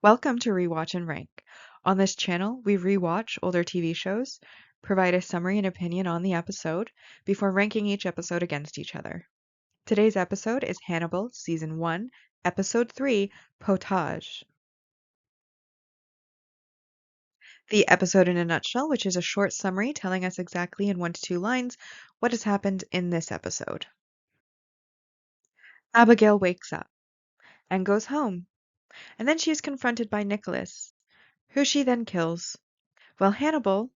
Welcome to Rewatch and Rank. On this channel, we rewatch older TV shows, provide a summary and opinion on the episode before ranking each episode against each other. Today's episode is Hannibal Season 1, Episode 3, Potage. The episode in a nutshell, which is a short summary telling us exactly in 1 to 2 lines what has happened in this episode. Abigail wakes up and goes home, and then she is confronted by Nicholas, who she then kills, while Hannibal,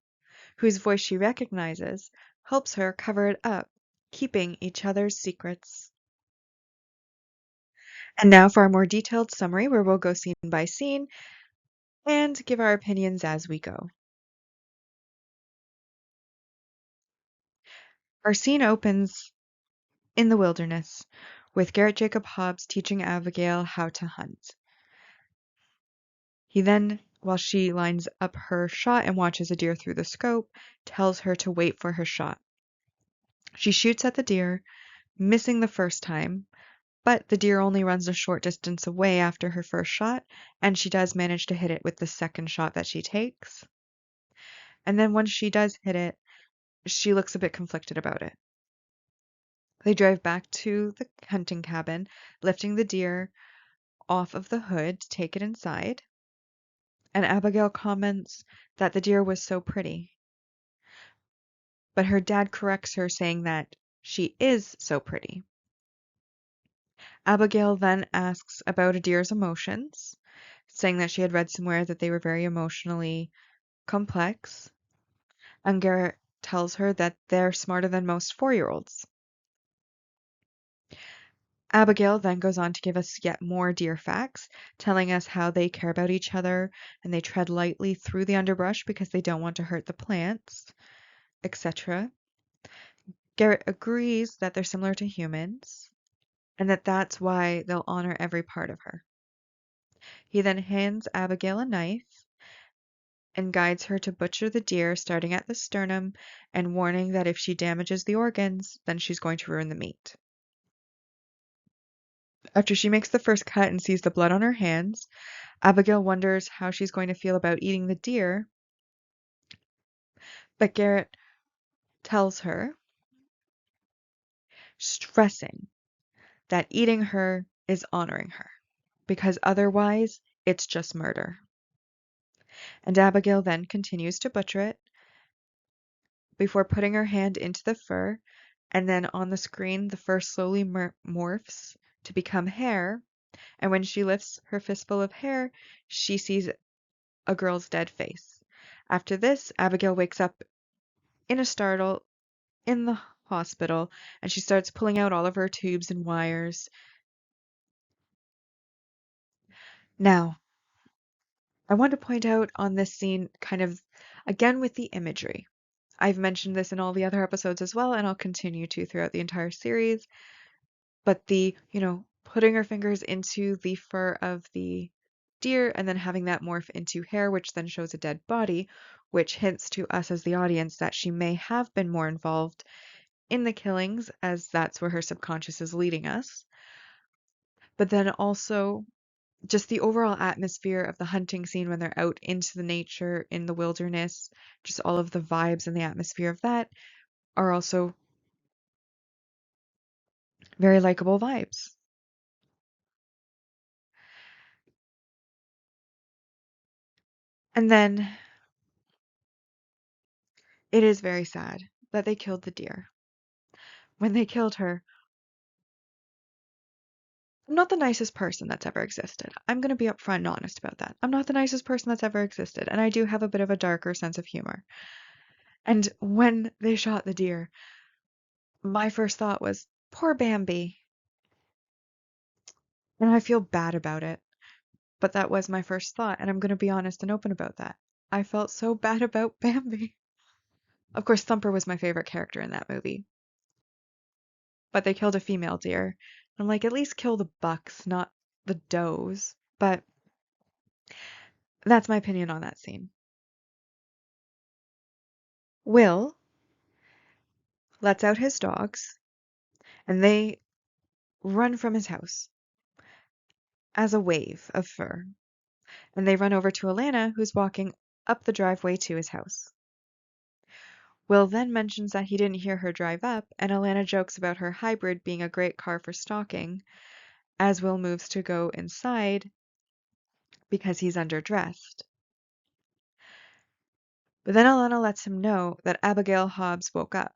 whose voice she recognizes, helps her cover it up, keeping each other's secrets. And now for a more detailed summary where we'll go scene by scene and give our opinions as we go. Our scene opens in the wilderness with Garrett Jacob Hobbs teaching Abigail how to hunt. He then, while she lines up her shot and watches a deer through the scope, tells her to wait for her shot. She shoots at the deer, missing the first time, but the deer only runs a short distance away after her first shot, and she does manage to hit it with the second shot that she takes. And then once she does hit it, she looks a bit conflicted about it. They drive back to the hunting cabin, lifting the deer off of the hood to take it inside. And Abigail comments that the deer was so pretty. But her dad corrects her, saying that she is so pretty. Abigail then asks about a deer's emotions, saying that she had read somewhere that they were very emotionally complex, and Garrett tells her that they're smarter than most 4-year-olds. Abigail then goes on to give us yet more deer facts, telling us how they care about each other and they tread lightly through the underbrush because they don't want to hurt the plants, etc. Garrett agrees that they're similar to humans and that that's why they'll honor every part of her. He then hands Abigail a knife and guides her to butcher the deer, starting at the sternum and warning that if she damages the organs, then she's going to ruin the meat. After she makes the first cut and sees the blood on her hands, Abigail wonders how she's going to feel about eating the deer, but Garrett tells her, stressing that eating her is honoring her, because otherwise it's just murder. And Abigail then continues to butcher it before putting her hand into the fur, and then on the screen the fur slowly morphs to become hair, and when she lifts her fistful of hair, she sees a girl's dead face. After this, Abigail wakes up in a startle in the hospital, and she starts pulling out all of her tubes and wires. Now, I want to point out on this scene, kind of again with the imagery. I've mentioned this in all the other episodes as well, and I'll continue to throughout the entire series. But putting her fingers into the fur of the deer and then having that morph into hair, which then shows a dead body, which hints to us as the audience that she may have been more involved in the killings, as that's where her subconscious is leading us. But then also just the overall atmosphere of the hunting scene when they're out into the nature in the wilderness, just all of the vibes and the atmosphere of that are also very likable vibes. And then it is very sad that they killed the deer. When they killed her, I'm not the nicest person that's ever existed. I'm going to be upfront and honest about that. I'm not the nicest person that's ever existed, and I do have a bit of a darker sense of humor. And when they shot the deer, my first thought was, poor Bambi. And I feel bad about it. But that was my first thought, and I'm going to be honest and open about that. I felt so bad about Bambi. Of course, Thumper was my favorite character in that movie. But they killed a female deer. I'm like, at least kill the bucks, not the does. But that's my opinion on that scene. Will lets out his dogs, and they run from his house as a wave of fur. and they run over to Alana, who's walking up the driveway to his house. Will then mentions that he didn't hear her drive up, and Alana jokes about her hybrid being a great car for stalking, as Will moves to go inside because he's underdressed. But then Alana lets him know that Abigail Hobbs woke up.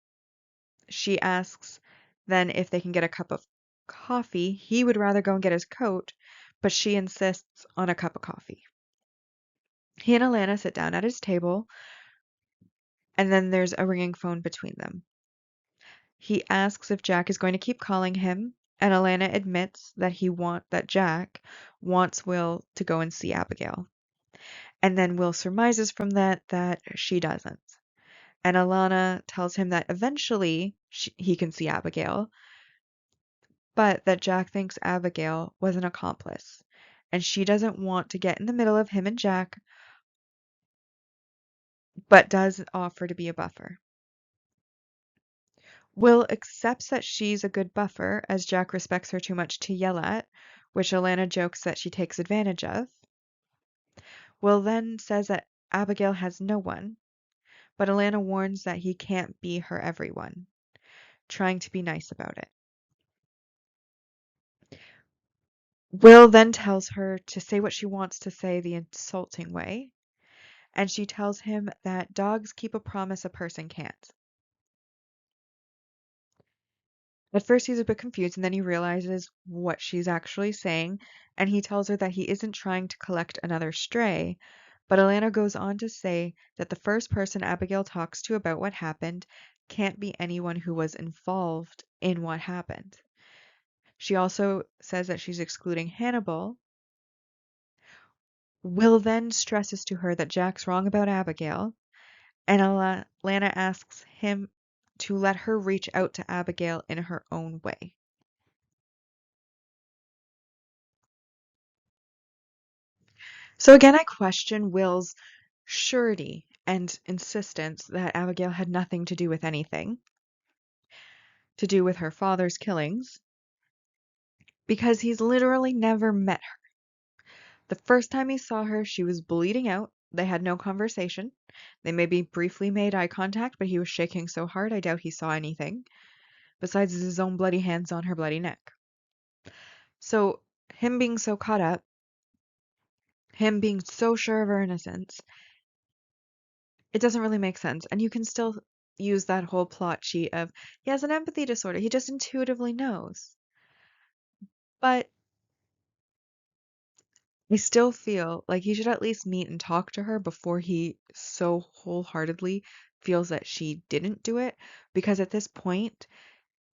She asks then if they can get a cup of coffee. He would rather go and get his coat, but she insists on a cup of coffee. He and Alana sit down at his table, and then there's a ringing phone between them. He asks if Jack is going to keep calling him, and Alana admits that Jack wants Will to go and see Abigail. And then Will surmises from that she doesn't. And Alana tells him that eventually he can see Abigail, but that Jack thinks Abigail was an accomplice, and she doesn't want to get in the middle of him and Jack, but does offer to be a buffer. Will accepts that she's a good buffer, as Jack respects her too much to yell at, which Alana jokes that she takes advantage of. Will then says that Abigail has no one, but Alana warns that he can't be her everyone, trying to be nice about it. Will then tells her to say what she wants to say the insulting way, and she tells him that dogs keep a promise a person can't. At first he's a bit confused, and then he realizes what she's actually saying, and he tells her that he isn't trying to collect another stray, but Alana goes on to say that the first person Abigail talks to about what happened can't be anyone who was involved in what happened. She also says that she's excluding Hannibal. Will then stresses to her that Jack's wrong about Abigail, and Alana asks him to let her reach out to Abigail in her own way. So again, I question Will's surety and insistence that Abigail had nothing to do with anything, to do with her father's killings, because he's literally never met her. The first time he saw her, she was bleeding out. They had no conversation. They maybe briefly made eye contact, but he was shaking so hard I doubt he saw anything, besides his own bloody hands on her bloody neck. So, him being so caught up, him being so sure of her innocence, it doesn't really make sense. And you can still use that whole plot sheet of he has an empathy disorder. He just intuitively knows. But I still feel like he should at least meet and talk to her before he so wholeheartedly feels that she didn't do it. Because at this point,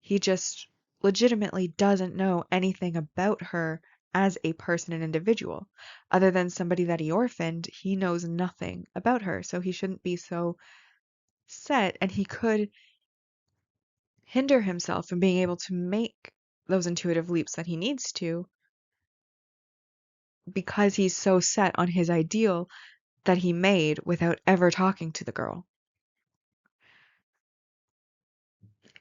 he just legitimately doesn't know anything about her as a person and individual. Other than somebody that he orphaned, he knows nothing about her. So he shouldn't be so set, and he could hinder himself from being able to make those intuitive leaps that he needs to because he's so set on his ideal that he made without ever talking to the girl.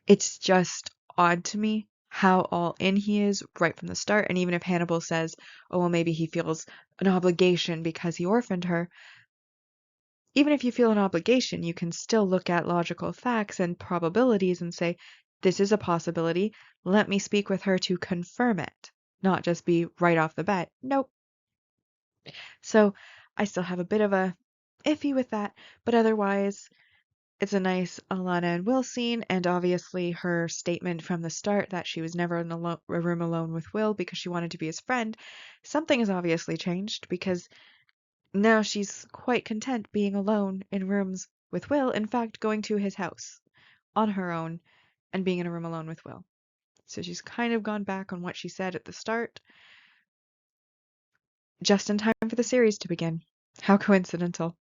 It's just odd to me how all in he is right from the start. And even if Hannibal says, oh, well, maybe he feels an obligation because he orphaned her, even if you feel an obligation, you can still look at logical facts and probabilities and say, this is a possibility. Let me speak with her to confirm it, not just be right off the bat. Nope. So I still have a bit of a iffy with that, but otherwise, it's a nice Alana and Will scene, and obviously her statement from the start that she was never in a room alone with Will because she wanted to be his friend. Something has obviously changed because now she's quite content being alone in rooms with Will, in fact, going to his house on her own and being in a room alone with Will. So she's kind of gone back on what she said at the start, just in time for the series to begin. How coincidental.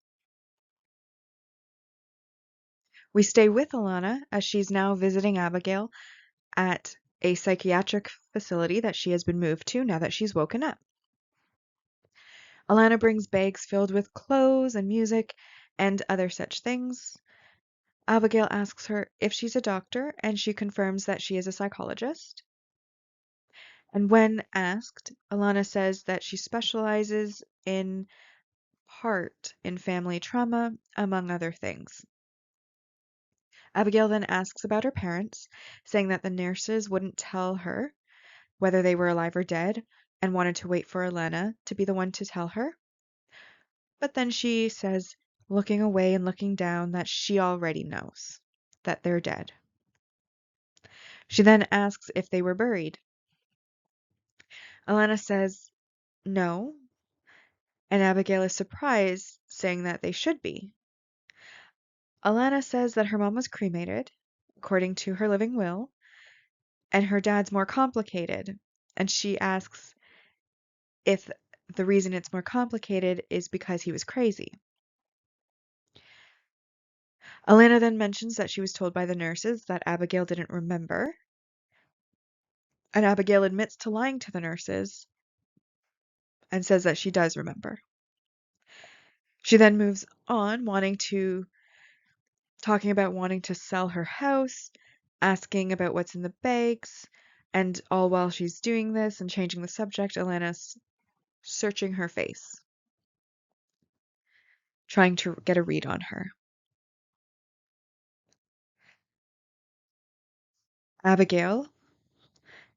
We stay with Alana as she's now visiting Abigail at a psychiatric facility that she has been moved to now that she's woken up. Alana brings bags filled with clothes and music and other such things. Abigail asks her if she's a doctor, and she confirms that she is a psychologist. And when asked, Alana says that she specializes in part in family trauma, among other things. Abigail then asks about her parents, saying that the nurses wouldn't tell her whether they were alive or dead and wanted to wait for Alana to be the one to tell her. But then she says, looking away and looking down, that she already knows that they're dead. She then asks if they were buried. Alana says no, and Abigail is surprised, saying that they should be. Alana says that her mom was cremated, according to her living will, and her dad's more complicated. And she asks if the reason it's more complicated is because he was crazy. Alana then mentions that she was told by the nurses that Abigail didn't remember, and Abigail admits to lying to the nurses and says that she does remember. She then moves on, talking about wanting to sell her house, asking about what's in the bags, and all while she's doing this and changing the subject, Alana's searching her face, trying to get a read on her. Abigail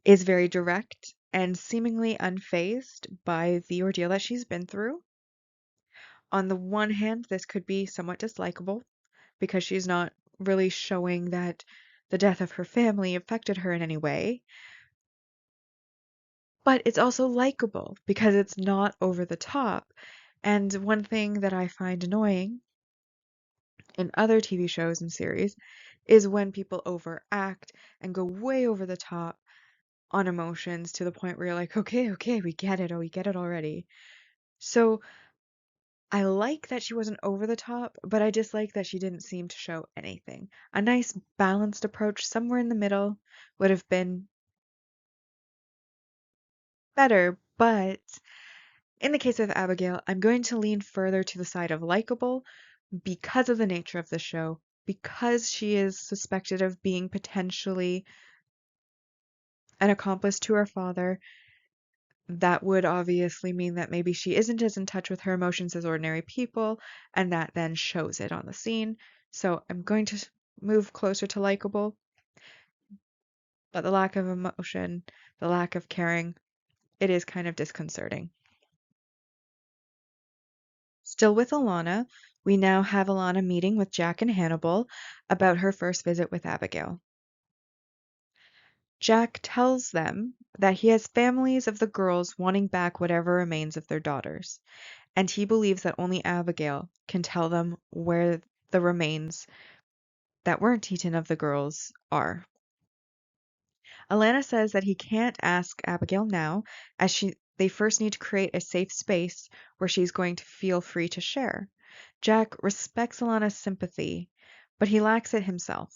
is very direct and seemingly unfazed by the ordeal that she's been through. On the one hand, this could be somewhat dislikable because she's not really showing that the death of her family affected her in any way. But it's also likable because it's not over the top. And one thing that I find annoying in other TV shows and series is when people overact and go way over the top on emotions to the point where you're like, okay, okay, we get it. Oh, we get it already. So I like that she wasn't over the top, but I dislike that she didn't seem to show anything. A nice balanced approach somewhere in the middle would have been better, but in the case of Abigail, I'm going to lean further to the side of likable because of the nature of the show, because she is suspected of being potentially an accomplice to her father. That would obviously mean that maybe she isn't as in touch with her emotions as ordinary people, and that then shows it on the scene. So I'm going to move closer to likable, but the lack of emotion, the lack of caring, it is kind of disconcerting. Still with Alana, we now have Alana meeting with Jack and Hannibal about her first visit with Abigail. Jack tells them that he has families of the girls wanting back whatever remains of their daughters, and he believes that only Abigail can tell them where the remains that weren't eaten of the girls are. Alana says that he can't ask Abigail now, as they first need to create a safe space where she's going to feel free to share. Jack respects Alana's sympathy, but he lacks it himself.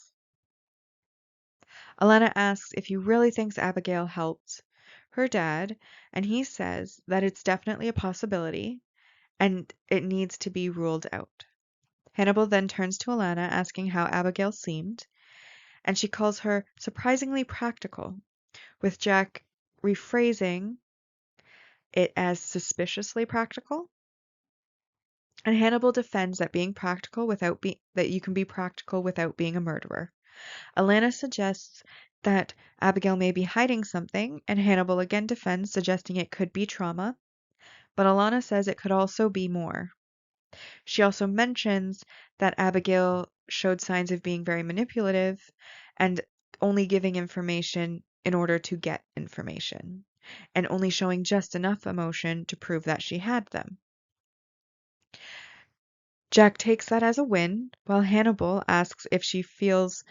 Alana asks if he really thinks Abigail helped her dad, and he says that it's definitely a possibility and it needs to be ruled out. Hannibal then turns to Alana asking how Abigail seemed, and she calls her surprisingly practical, with Jack rephrasing it as suspiciously practical. And Hannibal defends that that you can be practical without being a murderer. Alana suggests that Abigail may be hiding something, and Hannibal again defends, suggesting it could be trauma, but Alana says it could also be more. She also mentions that Abigail showed signs of being very manipulative and only giving information in order to get information, and only showing just enough emotion to prove that she had them. Jack takes that as a win, while Hannibal asks if she feels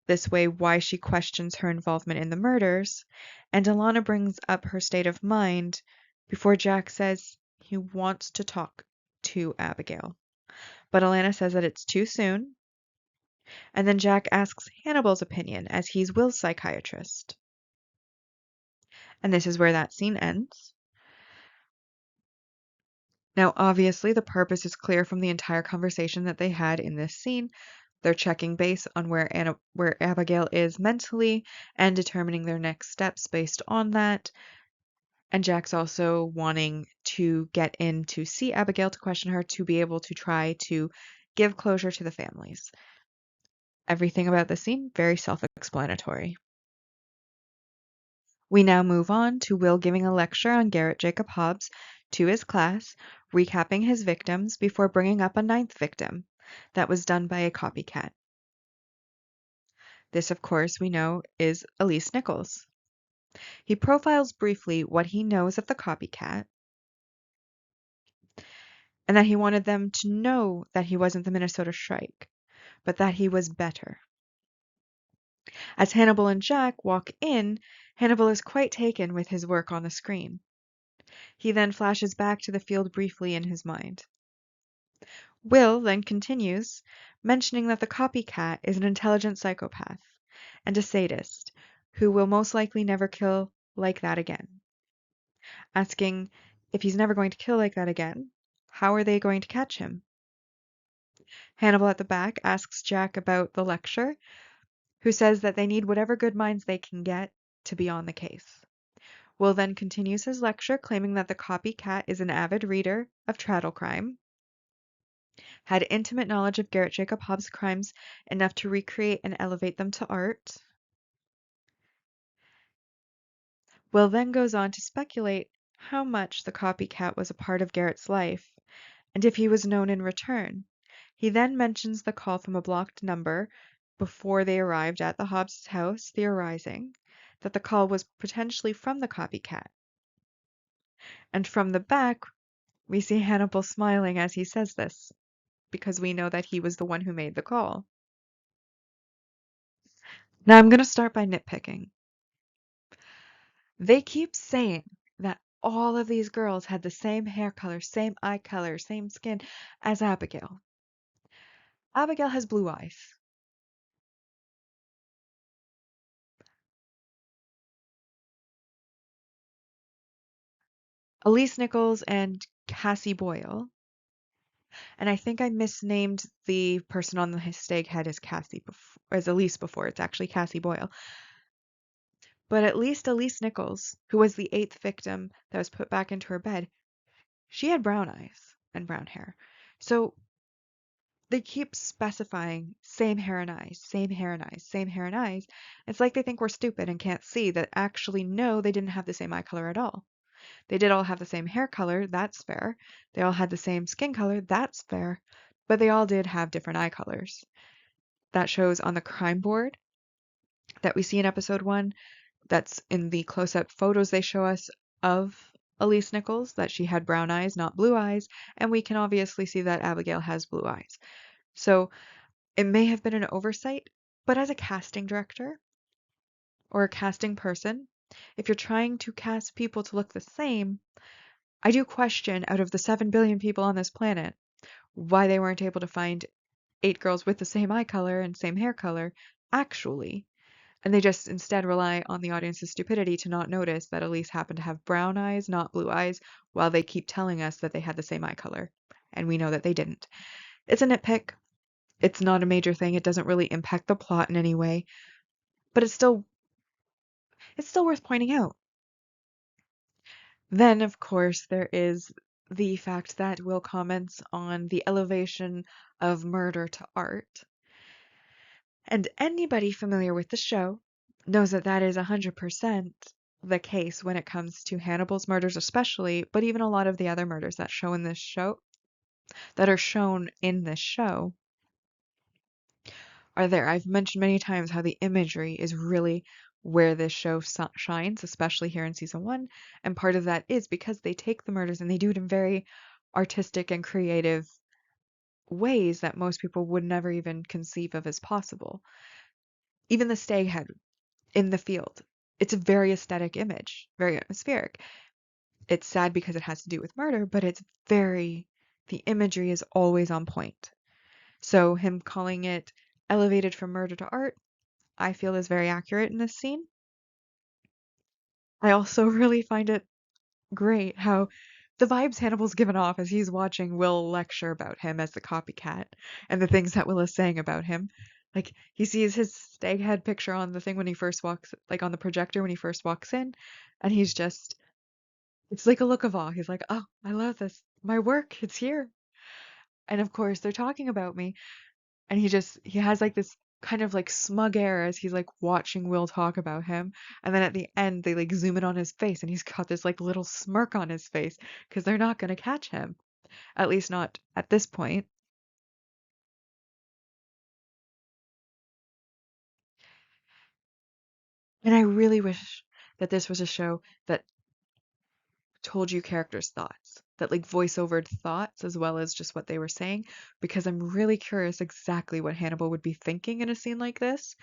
this way why she questions her involvement in the murders, and Alana brings up her state of mind before Jack says he wants to talk to Abigail. But Alana says that it's too soon, and then Jack asks Hannibal's opinion as he's Will's psychiatrist. And this is where that scene ends. Now, obviously, the purpose is clear from the entire conversation that they had in this scene, They're checking base on where Abigail is mentally and determining their next steps based on that. And Jack's also wanting to get in to see Abigail to question her to be able to try to give closure to the families. Everything about the scene, very self-explanatory. We now move on to Will giving a lecture on Garrett Jacob Hobbs to his class, recapping his victims before bringing up a ninth victim that was done by a copycat. This, of course, we know is Elise Nichols. He profiles briefly what he knows of the copycat and that he wanted them to know that he wasn't the Minnesota Shrike, but that he was better. As Hannibal and Jack walk in, Hannibal is quite taken with his work on the screen. He then flashes back to the field briefly in his mind. Will then continues, mentioning that the copycat is an intelligent psychopath and a sadist who will most likely never kill like that again. Asking if he's never going to kill like that again, how are they going to catch him? Hannibal at the back asks Jack about the lecture, who says that they need whatever good minds they can get to be on the case. Will then continues his lecture, claiming that the copycat is an avid reader of Traddle crime, had intimate knowledge of Garrett Jacob Hobbs' crimes enough to recreate and elevate them to art. Will then goes on to speculate how much the copycat was a part of Garrett's life, and if he was known in return. He then mentions the call from a blocked number before they arrived at the Hobbs' house, theorizing that the call was potentially from the copycat. And from the back, we see Hannibal smiling as he says this, because we know that he was the one who made the call. Now I'm going to start by nitpicking. They keep saying that all of these girls had the same hair color, same eye color, same skin as Abigail. Abigail has blue eyes. Elise Nichols and Cassie Boyle. And I think I misnamed the person on the stag head as as Elise before. It's actually Cassie Boyle. But at least Elise Nichols, who was the eighth victim that was put back into her bed, she had brown eyes and brown hair. So they keep specifying same hair and eyes, same hair and eyes, same hair and eyes. It's like they think we're stupid and can't see that actually no, they didn't have the same eye color at all. They did all have the same hair color, that's fair. They all had the same skin color, that's fair. But they all did have different eye colors. That shows on the crime board that we see in episode 1. That's in the close-up photos they show us of Elise Nichols, that she had brown eyes, not blue eyes, and we can obviously see that Abigail has blue eyes. So it may have been an oversight, but as a casting director or a casting person, if you're trying to cast people to look the same, I do question, out of the 7 billion people on this planet, why they weren't able to find 8 girls with the same eye color and same hair color, actually. And they just instead rely on the audience's stupidity to not notice that Elise happened to have brown eyes, not blue eyes, while they keep telling us that they had the same eye color. And we know that they didn't. It's a nitpick. It's not a major thing. It doesn't really impact the plot in any way. But it's still worth pointing out. Then, of course, there is the fact that Will comments on the elevation of murder to art. And anybody familiar with the show knows that that is 100% the case when it comes to Hannibal's murders especially, but even a lot of the other murders that are shown in this show are there. I've mentioned many times how the imagery is really where this show shines, especially here in season 1, and part of that is because they take the murders and they do it in very artistic and creative ways that most people would never even conceive of as possible. Even the stag head in the field, it's a very aesthetic image, very atmospheric. It's sad because it has to do with murder, but the imagery is always on point. So him calling it elevated from murder to art, I feel is very accurate in this scene. I also really find it great how the vibes Hannibal's given off as he's watching Will lecture about him as the copycat and the things that Will is saying about him. Like he sees his stag head picture on the thing when he first walks, like on the projector when he first walks in, and he's just, it's like a look of awe. He's like, oh, I love this. My work, it's here. And of course, they're talking about me. And he has like this kind of like smug air as he's like watching Will talk about him. And then at the end, they like zoom in on his face and he's got this like little smirk on his face because they're not going to catch him. At least not at this point. And I really wish that this was a show that told you characters' thoughts, that like voice overed thoughts as well as just what they were saying, because I'm really curious exactly what Hannibal would be thinking in a scene like this.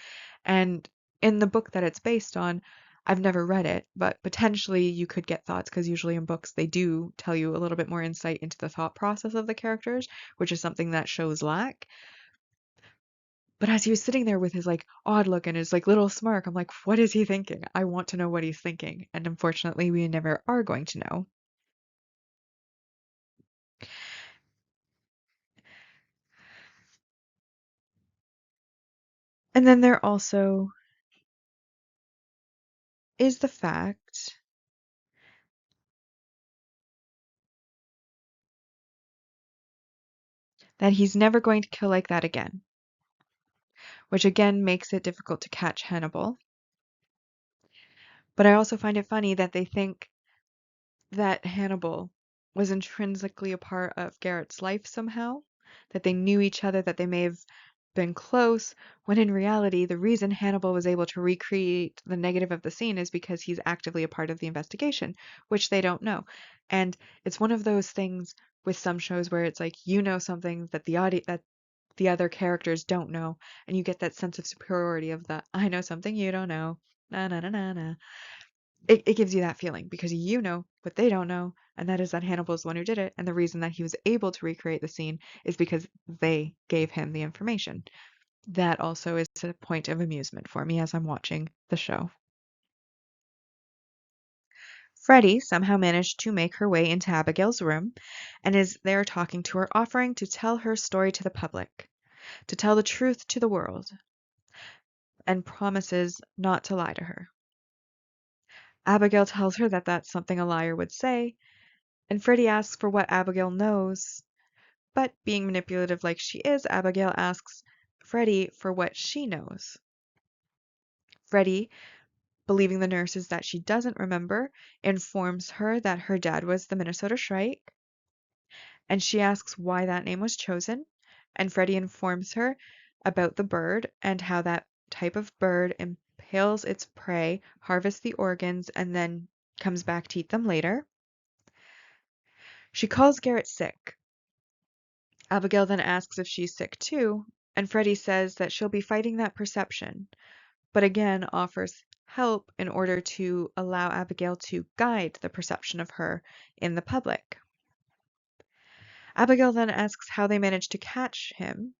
And in the book that it's based on, I've never read it, but potentially you could get thoughts because usually in books they do tell you a little bit more insight into the thought process of the characters, which is something that shows lack. But as he was sitting there with his like odd look and his like little smirk, I'm like, what is he thinking? I want to know what he's thinking. And unfortunately, we never are going to know. And then there also is the fact that he's never going to kill like that again, which again makes it difficult to catch Hannibal. But I also find it funny that they think that Hannibal was intrinsically a part of Garrett's life somehow, that they knew each other, that they may have been close, when in reality, the reason Hannibal was able to recreate the negative of the scene is because he's actively a part of the investigation, which they don't know. And it's one of those things with some shows where it's like you know something that the other characters don't know, and you get that sense of superiority of the I know something you don't know. Na na na na na. It gives you that feeling because you know what they don't know, and that is that Hannibal is the one who did it, and the reason that he was able to recreate the scene is because they gave him the information. That also is a point of amusement for me as I'm watching the show. Freddie somehow managed to make her way into Abigail's room and is there talking to her, offering to tell her story to the public, to tell the truth to the world, and promises not to lie to her. Abigail tells her that that's something a liar would say, and Freddie asks for what Abigail knows, but being manipulative like she is, Abigail asks Freddie for what she knows. Freddie, believing the nurses that she doesn't remember, informs her that her dad was the Minnesota Shrike, and she asks why that name was chosen, and Freddie informs her about the bird and how that type of bird impales its prey, harvests the organs, and then comes back to eat them later. She calls Garrett sick. Abigail then asks if she's sick too, and Freddie says that she'll be fighting that perception, but again offers help in order to allow Abigail to guide the perception of her in the public. Abigail then asks how they managed to catch him,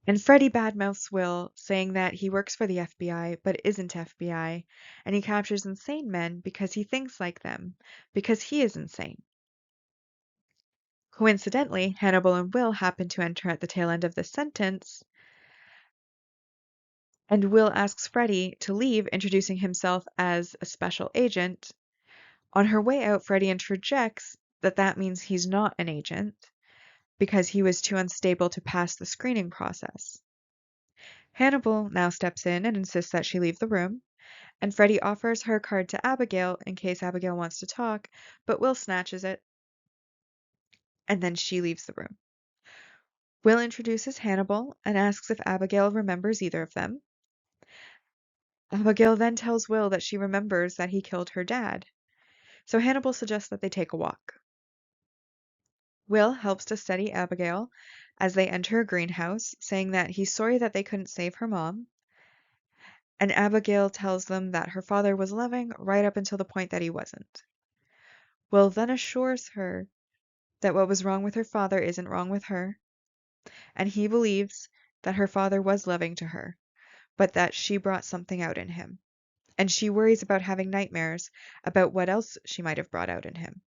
and Freddie badmouths Will, saying that he works for the FBI but isn't FBI, and he captures insane men because he thinks like them, because he is insane. Coincidentally, Hannibal and Will happen to enter at the tail end of this sentence, and Will asks Freddie to leave, introducing himself as a special agent. On her way out, Freddie interjects that that means he's not an agent because he was too unstable to pass the screening process. Hannibal now steps in and insists that she leave the room, and Freddie offers her card to Abigail in case Abigail wants to talk, but Will snatches it, and then she leaves the room. Will introduces Hannibal and asks if Abigail remembers either of them. Abigail then tells Will that she remembers that he killed her dad, so Hannibal suggests that they take a walk. Will helps to steady Abigail as they enter a greenhouse, saying that he's sorry that they couldn't save her mom, and Abigail tells them that her father was loving right up until the point that he wasn't. Will then assures her that what was wrong with her father isn't wrong with her, and he believes that her father was loving to her, but that she brought something out in him. and she worries about having nightmares about what else she might have brought out in him.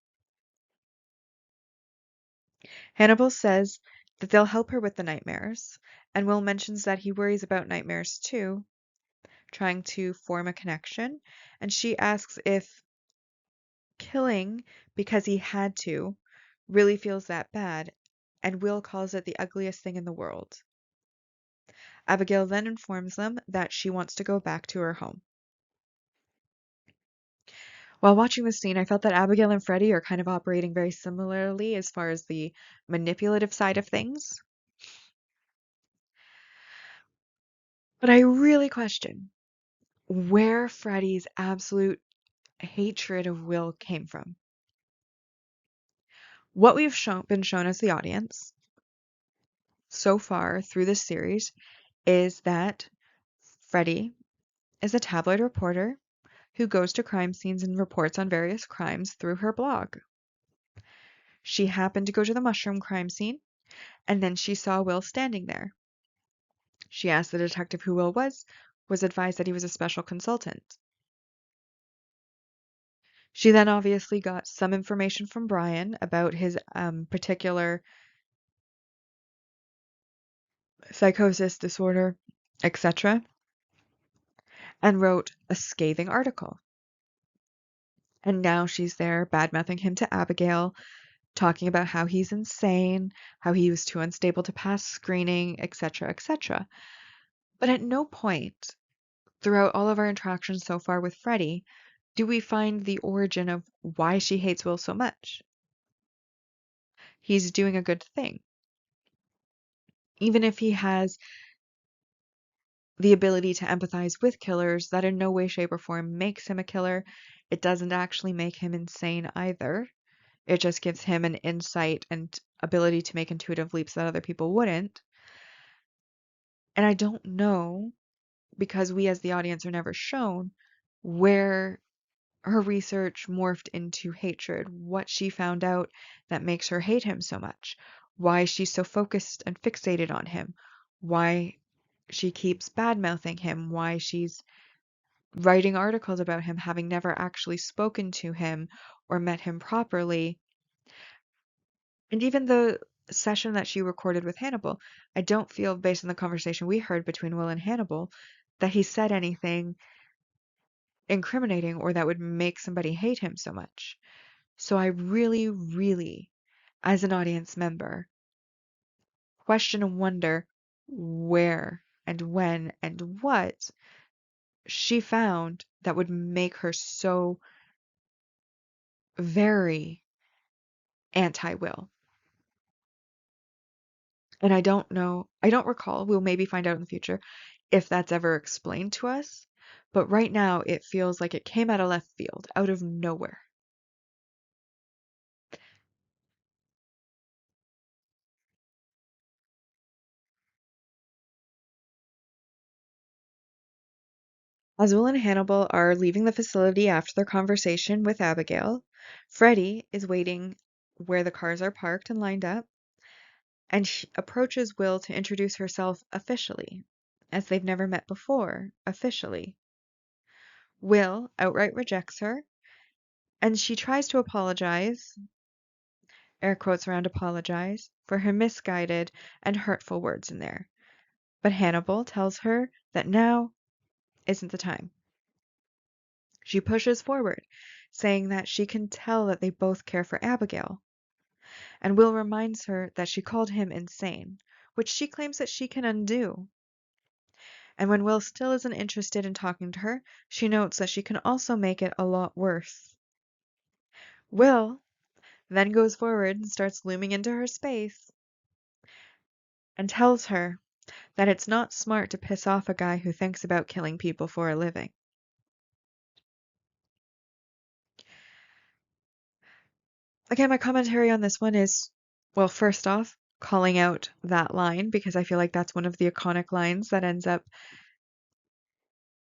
Hannibal says that they'll help her with the nightmares, and Will mentions that he worries about nightmares too, trying to form a connection, and she asks if killing because he had to really feels that bad, and Will calls it the ugliest thing in the world. Abigail then informs them that she wants to go back to her home. While watching this scene, I felt that Abigail and Freddie are kind of operating very similarly as far as the manipulative side of things. But I really question where Freddie's absolute hatred of Will came from. What we've been shown as the audience so far through this series is that Freddie is a tabloid reporter who goes to crime scenes and reports on various crimes through her blog. She happened to go to the mushroom crime scene, and then she saw Will standing there. She asked the detective who Will was advised that he was a special consultant. She then obviously got some information from Brian about his particular psychosis disorder, etc., and wrote a scathing article. And now she's there bad-mouthing him to Abigail, talking about how he's insane, how he was too unstable to pass screening, etc., etc. But at no point throughout all of our interactions so far with Freddie do we find the origin of why she hates Will so much. He's doing a good thing. Even if he has the ability to empathize with killers, that in no way, shape, or form makes him a killer. It doesn't actually make him insane either. It just gives him an insight and ability to make intuitive leaps that other people wouldn't. And I don't know, because we as the audience are never shown, where her research morphed into hatred, what she found out that makes her hate him so much, why she's so focused and fixated on him, why she keeps bad-mouthing him, why she's writing articles about him, having never actually spoken to him or met him properly. And even the session that she recorded with Hannibal, I don't feel, based on the conversation we heard between Will and Hannibal, that he said anything incriminating or that would make somebody hate him so much. So I really, really, as an audience member, question and wonder where and when and what she found that would make her so very anti-Will. And I don't know, I don't recall, we'll maybe find out in the future if that's ever explained to us. But right now it feels like it came out of left field, out of nowhere. As Will and Hannibal are leaving the facility after their conversation with Abigail, Freddie is waiting where the cars are parked and lined up, and she approaches Will to introduce herself officially, as they've never met before, officially. Will outright rejects her, and she tries to apologize, air quotes around apologize, for her misguided and hurtful words in there. But Hannibal tells her that now isn't the time. She pushes forward, saying that she can tell that they both care for Abigail, and Will reminds her that she called him insane, which she claims that she can undo. And when Will still isn't interested in talking to her, she notes that she can also make it a lot worse. Will then goes forward and starts looming into her space and tells her that it's not smart to piss off a guy who thinks about killing people for a living. Again, my commentary on this one is, well, first off, calling out that line because I feel like that's one of the iconic lines that ends up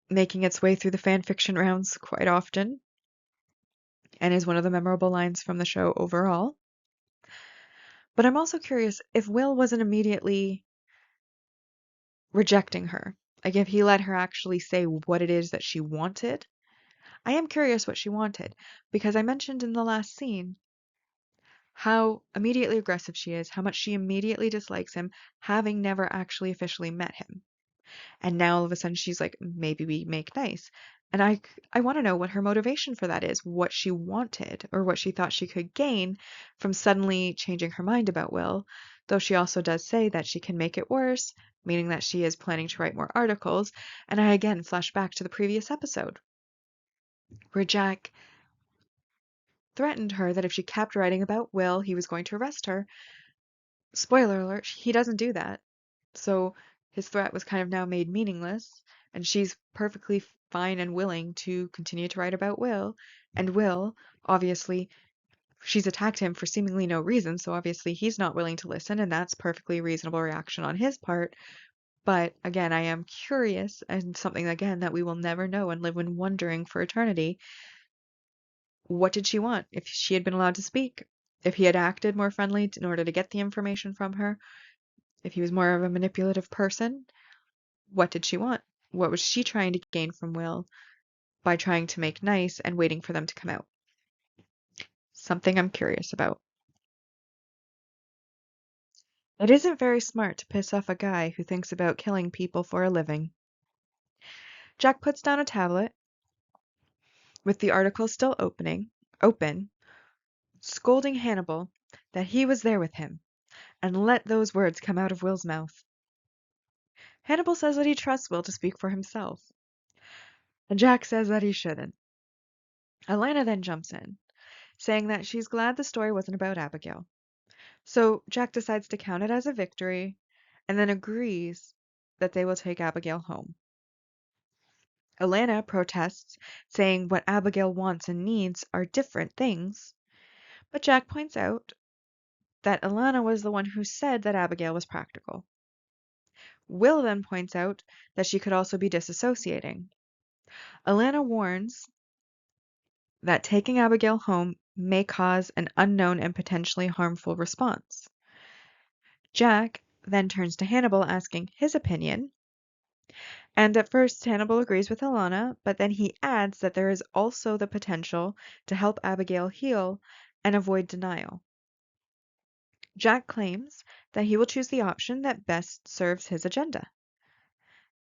making its way through the fan fiction rounds quite often and is one of the memorable lines from the show overall. But I'm also curious if Will wasn't immediately rejecting her, Like if he let her actually say what it is that she wanted. I am curious what she wanted because I mentioned in the last scene how immediately aggressive she is, how much she immediately dislikes him, having never actually officially met him. And now all of a sudden she's like, maybe we make nice. And I want to know what her motivation for that is, what she wanted or what she thought she could gain from suddenly changing her mind about Will. Though she also does say that she can make it worse, meaning that she is planning to write more articles. And I again flash back to the previous episode where Jack threatened her that if she kept writing about Will, he was going to arrest her. Spoiler alert, he doesn't do that. So his threat was kind of now made meaningless, and she's perfectly fine and willing to continue to write about Will. And Will, obviously, she's attacked him for seemingly no reason, so obviously he's not willing to listen, and that's perfectly reasonable reaction on his part. But again, I am curious, and something again that we will never know and live in wondering for eternity. What did she want? If she had been allowed to speak, if he had acted more friendly in order to get the information from her, if he was more of a manipulative person, what did she want? What was she trying to gain from Will by trying to make nice and waiting for them to come out? Something I'm curious about. It isn't very smart to piss off a guy who thinks about killing people for a living. Jack puts down a tablet with the article still open, scolding Hannibal that he was there with him and let those words come out of Will's mouth. Hannibal says that he trusts Will to speak for himself, and Jack says that he shouldn't. Alana then jumps in, saying that she's glad the story wasn't about Abigail. So Jack decides to count it as a victory and then agrees that they will take Abigail home. Alana protests, saying what Abigail wants and needs are different things, but Jack points out that Alana was the one who said that Abigail was practical. Will then points out that she could also be disassociating. Alana warns that taking Abigail home may cause an unknown and potentially harmful response. Jack then turns to Hannibal asking his opinion, and at first Hannibal agrees with Alana, but then he adds that there is also the potential to help Abigail heal and avoid denial. Jack claims that he will choose the option that best serves his agenda.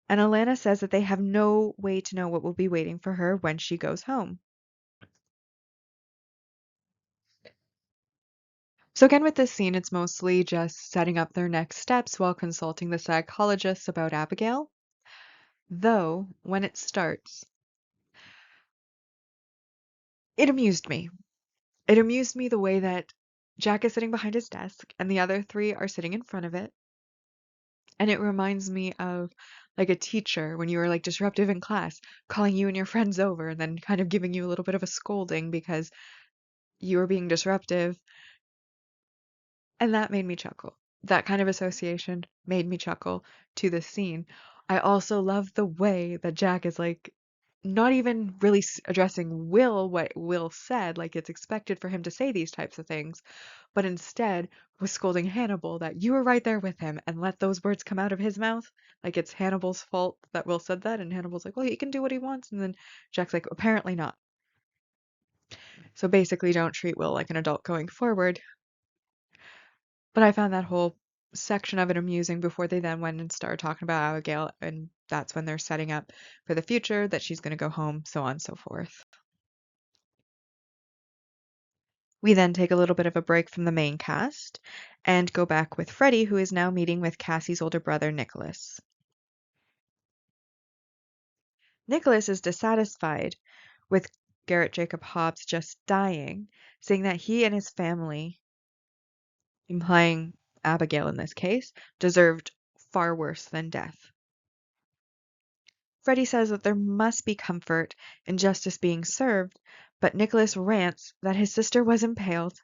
And Alana says that they have no way to know what will be waiting for her when she goes home. So again with this scene, it's mostly just setting up their next steps while consulting the psychologists about Abigail. Though, when it starts, it amused me. It amused me the way that Jack is sitting behind his desk and the other three are sitting in front of it. And it reminds me of like a teacher when you were like disruptive in class, calling you and your friends over and then kind of giving you a little bit of a scolding because you were being disruptive. And that made me chuckle. That kind of association made me chuckle to this scene. I also love the way that Jack is like not even really addressing Will what Will said, like it's expected for him to say these types of things, but instead was scolding Hannibal that you were right there with him and let those words come out of his mouth. Like it's Hannibal's fault that Will said that, and Hannibal's like, well, he can do what he wants, and then Jack's like, apparently not. So basically, don't treat Will like an adult going forward. But I found that whole section of it amusing before they then went and started talking about Abigail, and that's when they're setting up for the future that she's going to go home, so on and so forth. We then take a little bit of a break from the main cast and go back with Freddie, who is now meeting with Cassie's older brother, Nicholas. Nicholas is dissatisfied with Garrett Jacob Hobbs just dying, saying that he and his family, implying Abigail in this case, deserved far worse than death. Freddie says that there must be comfort in justice being served, but Nicholas rants that his sister was impaled,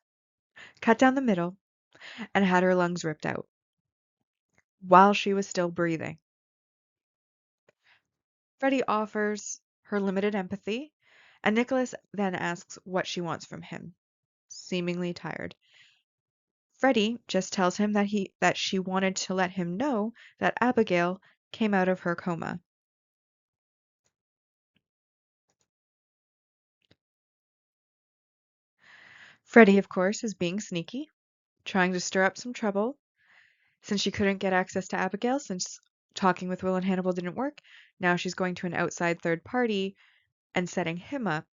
cut down the middle, and had her lungs ripped out while she was still breathing. Freddie offers her limited empathy, and Nicholas then asks what she wants from him, seemingly tired. Freddie just tells him that she wanted to let him know that Abigail came out of her coma. Freddie, of course, is being sneaky, trying to stir up some trouble. Since she couldn't get access to Abigail, since talking with Will and Hannibal didn't work, now she's going to an outside third party and setting him up.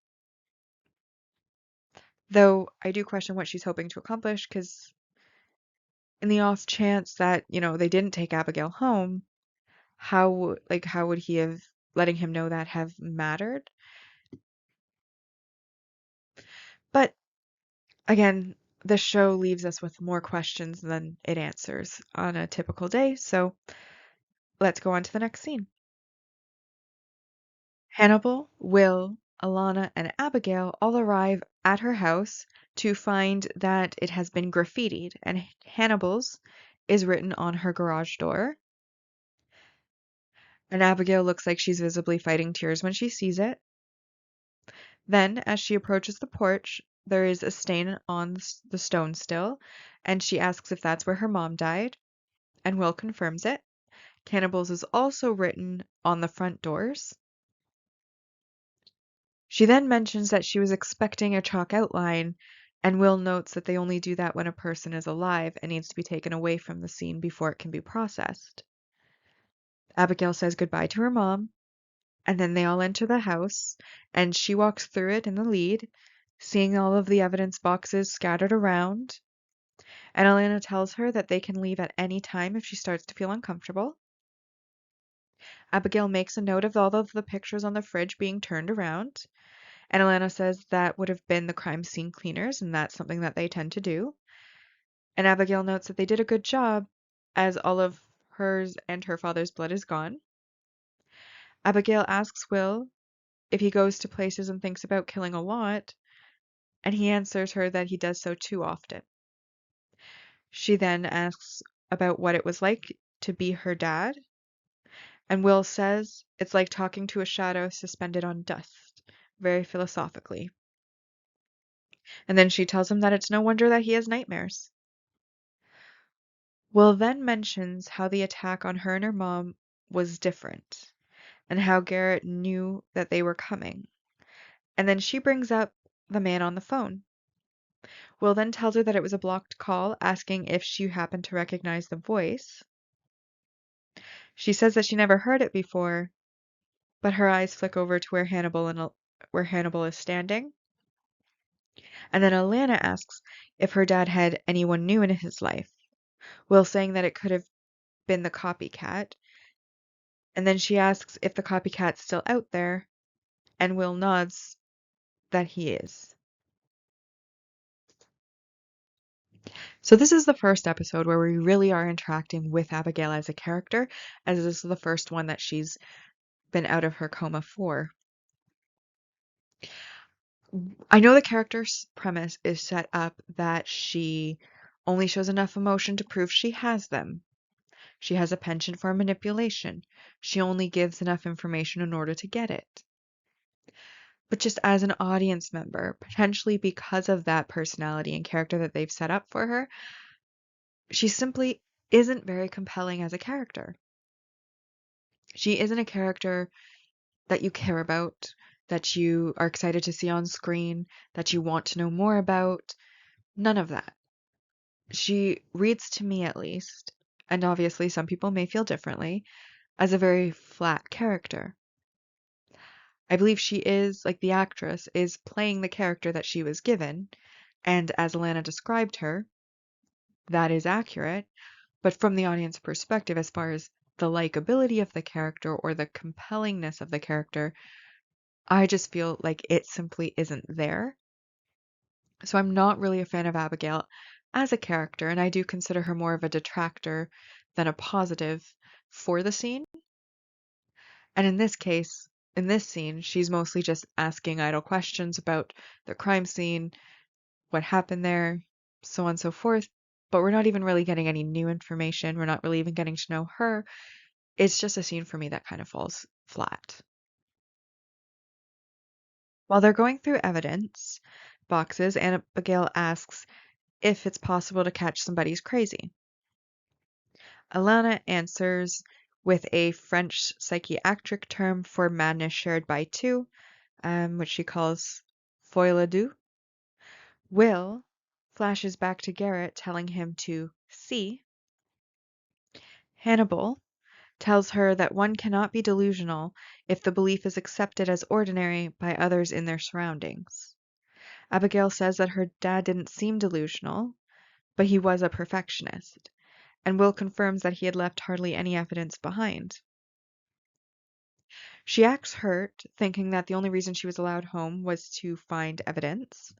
Though I do question what she's hoping to accomplish, because in the off chance that, they didn't take Abigail home, how would he have letting him know that have mattered? But again, the show leaves us with more questions than it answers on a typical day, so let's go on to the next scene. Hannibal, Will, Alana, and Abigail all arrive at her house to find that it has been graffitied, and Hannibal's is written on her garage door. And Abigail looks like she's visibly fighting tears when she sees it. Then, as she approaches the porch, there is a stain on the stone still, and she asks if that's where her mom died, and Will confirms it. Cannibals is also written on the front doors. She then mentions that she was expecting a chalk outline, and Will notes that they only do that when a person is alive and needs to be taken away from the scene before it can be processed. Abigail says goodbye to her mom, and then they all enter the house, and she walks through it in the lead, seeing all of the evidence boxes scattered around. And Alana tells her that they can leave at any time if she starts to feel uncomfortable. Abigail makes a note of all of the pictures on the fridge being turned around, and Alana says that would have been the crime scene cleaners, and that's something that they tend to do. And Abigail notes that they did a good job, as all of hers and her father's blood is gone. Abigail asks Will if he goes to places and thinks about killing a lot, and he answers her that he does so too often. She then asks about what it was like to be her dad, and Will says it's like talking to a shadow suspended on dust, very philosophically. And then she tells him that it's no wonder that he has nightmares. Will then mentions how the attack on her and her mom was different, and how Garrett knew that they were coming. And then she brings up the man on the phone. Will then tells her that it was a blocked call, asking if she happened to recognize the voice. She says that she never heard it before, but her eyes flick over to where Hannibal is standing. And then Alana asks if her dad had anyone new in his life, Will saying that it could have been the copycat. And then she asks if the copycat's still out there, and Will nods that he is. So this is the first episode where we really are interacting with Abigail as a character, as this is the first one that she's been out of her coma for. I know the character's premise is set up that she only shows enough emotion to prove she has them. She has a penchant for manipulation. She only gives enough information in order to get it. But just as an audience member, potentially because of that personality and character that they've set up for her, she simply isn't very compelling as a character. She isn't a character that you care about, that you are excited to see on screen, that you want to know more about. None of that. She reads to me, at least, and obviously some people may feel differently, as a very flat character. I believe she is, like the actress, is playing the character that she was given, and as Alana described her, that is accurate, but from the audience perspective, as far as the likability of the character or the compellingness of the character, I just feel like it simply isn't there. So I'm not really a fan of Abigail as a character, and I do consider her more of a detractor than a positive for the scene. And in this case, in this scene, she's mostly just asking idle questions about the crime scene, what happened there, so on and so forth. But we're not even really getting any new information. We're not really even getting to know her. It's just a scene for me that kind of falls flat. While they're going through evidence boxes, Abigail asks if it's possible to catch somebody's crazy. Alana answers with a French psychiatric term for madness shared by two, which she calls folie à deux. Will flashes back to Garrett telling him to see. Hannibal tells her that one cannot be delusional if the belief is accepted as ordinary by others in their surroundings. Abigail says that her dad didn't seem delusional, but he was a perfectionist, and Will confirms that he had left hardly any evidence behind. She acts hurt, thinking that the only reason she was allowed home was to find evidence,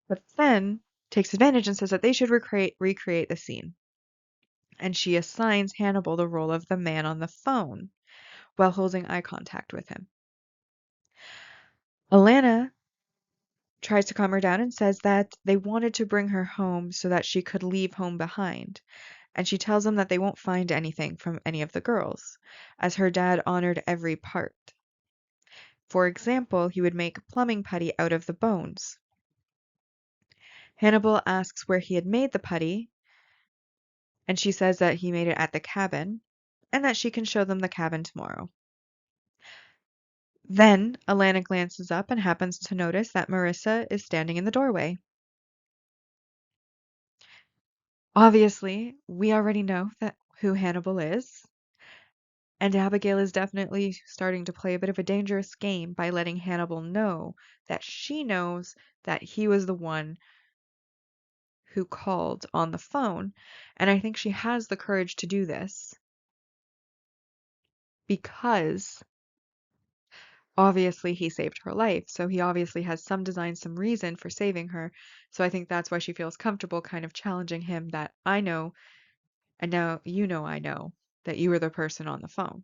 but then takes advantage and says that they should recreate the scene. And she assigns Hannibal the role of the man on the phone while holding eye contact with him. Alana tries to calm her down and says that they wanted to bring her home so that she could leave home behind, and she tells them that they won't find anything from any of the girls, as her dad honored every part. For example, he would make plumbing putty out of the bones. Hannibal asks where he had made the putty, and she says that he made it at the cabin, and that she can show them the cabin tomorrow. Then Alana glances up and happens to notice that Marissa is standing in the doorway. Obviously, we already know that who Hannibal is, and Abigail is definitely starting to play a bit of a dangerous game by letting Hannibal know that she knows that he was the one who called on the phone, and I think she has the courage to do this because obviously he saved her life, so he obviously has some design, some reason for saving her. So I think that's why she feels comfortable kind of challenging him that I know, and now you know I know that you were the person on the phone.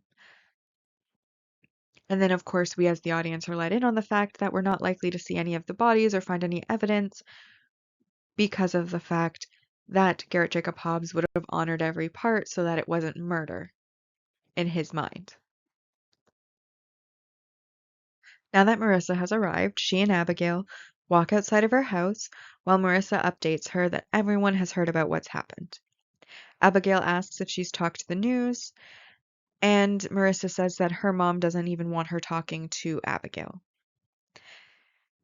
And then, of course, we as the audience are let in on the fact that we're not likely to see any of the bodies or find any evidence because of the fact that Garrett Jacob Hobbs would have honored every part so that it wasn't murder in his mind. Now that Marissa has arrived, she and Abigail walk outside of her house while Marissa updates her that everyone has heard about what's happened. Abigail asks if she's talked to the news, and Marissa says that her mom doesn't even want her talking to Abigail.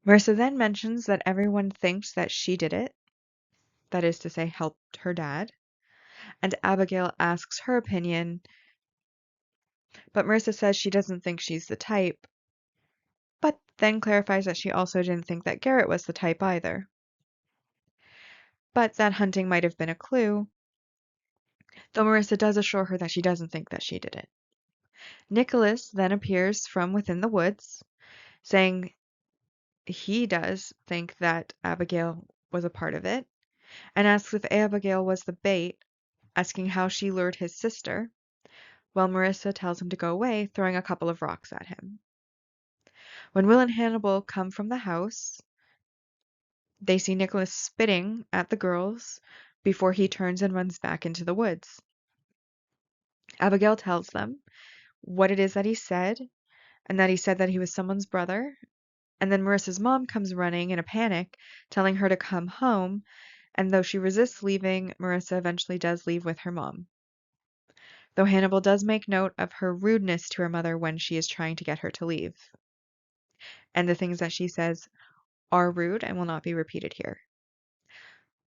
Marissa then mentions that everyone thinks that she did it, that is to say, helped her dad, and Abigail asks her opinion, but Marissa says she doesn't think she's the type, but then clarifies that she also didn't think that Garrett was the type either. But that hunting might have been a clue, though Marissa does assure her that she doesn't think that she did it. Nicholas then appears from within the woods, saying he does think that Abigail was a part of it, and asks if Abigail was the bait, asking how she lured his sister, while Marissa tells him to go away, throwing a couple of rocks at him. When Will and Hannibal come from the house, they see Nicholas spitting at the girls before he turns and runs back into the woods. Abigail tells them what it is that he said, and that he said that he was someone's brother. And then Marissa's mom comes running in a panic, telling her to come home, and though she resists leaving, Marissa eventually does leave with her mom. Though Hannibal does make note of her rudeness to her mother when she is trying to get her to leave. And the things that she says are rude and will not be repeated here.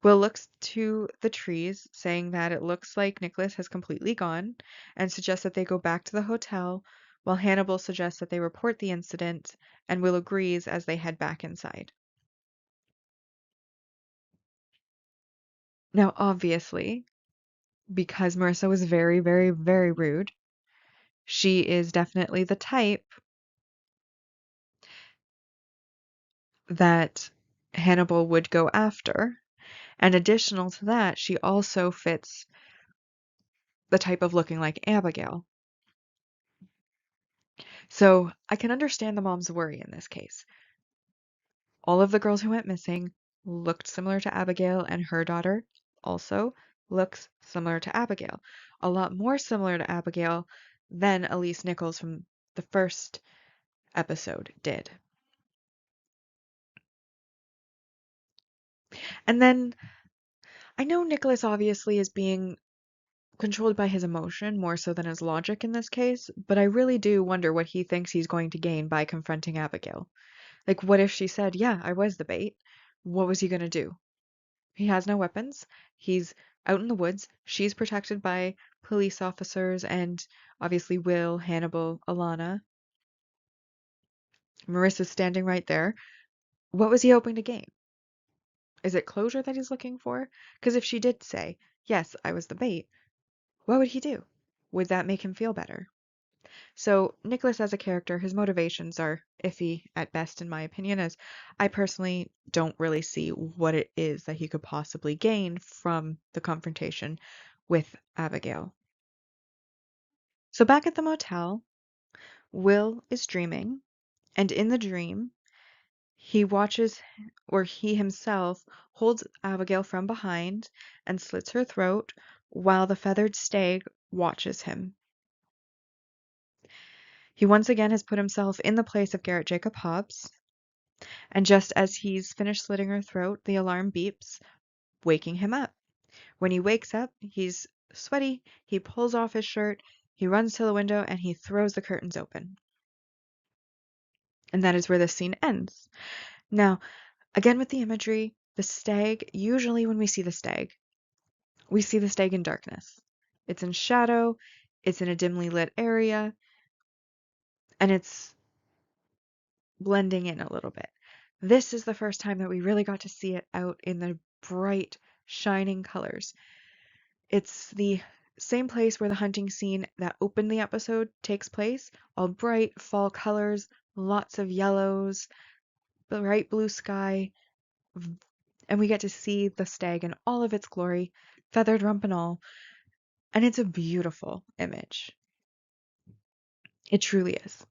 Will looks to the trees, saying that it looks like Nicholas has completely gone, and suggests that they go back to the hotel, while Hannibal suggests that they report the incident, and Will agrees as they head back inside. Now, obviously, because Marissa was very, very, very rude, she is definitely the type that Hannibal would go after. And additional to that, she also fits the type of looking like Abigail. So I can understand the mom's worry in this case. All of the girls who went missing looked similar to Abigail, and her daughter also looks similar to Abigail. A lot more similar to Abigail than Elise Nichols from the first episode did. And then I know Nicholas obviously is being controlled by his emotion more so than his logic in this case, but I really do wonder what he thinks he's going to gain by confronting Abigail. Like, what if she said, yeah, I was the bait? What was he going to do? He has no weapons. He's out in the woods. She's protected by police officers and obviously Will, Hannibal, Alana. Marissa's standing right there. What was he hoping to gain? Is it closure that he's looking for? Because if she did say, yes, I was the bait, what would he do? Would that make him feel better? So, Nicholas as a character, his motivations are iffy at best, in my opinion, as I personally don't really see what it is that he could possibly gain from the confrontation with Abigail. So, back at the motel, Will is dreaming, and in the dream, he watches, or he himself holds Abigail from behind and slits her throat while the feathered stag watches him. He once again has put himself in the place of Garrett Jacob Hobbs, and just as he's finished slitting her throat, the alarm beeps, waking him up. When he wakes up, he's sweaty, he pulls off his shirt, he runs to the window, and he throws the curtains open. And that is where this scene ends. Now, again with the imagery, the stag, usually when we see the stag in darkness. It's in shadow, it's in a dimly lit area, and it's blending in a little bit. This is the first time that we really got to see it out in the bright, shining colors. It's the same place where the hunting scene that opened the episode takes place, all bright fall colors, lots of yellows, bright blue sky, and we get to see the stag in all of its glory, feathered rump and all, and it's a beautiful image. It truly is.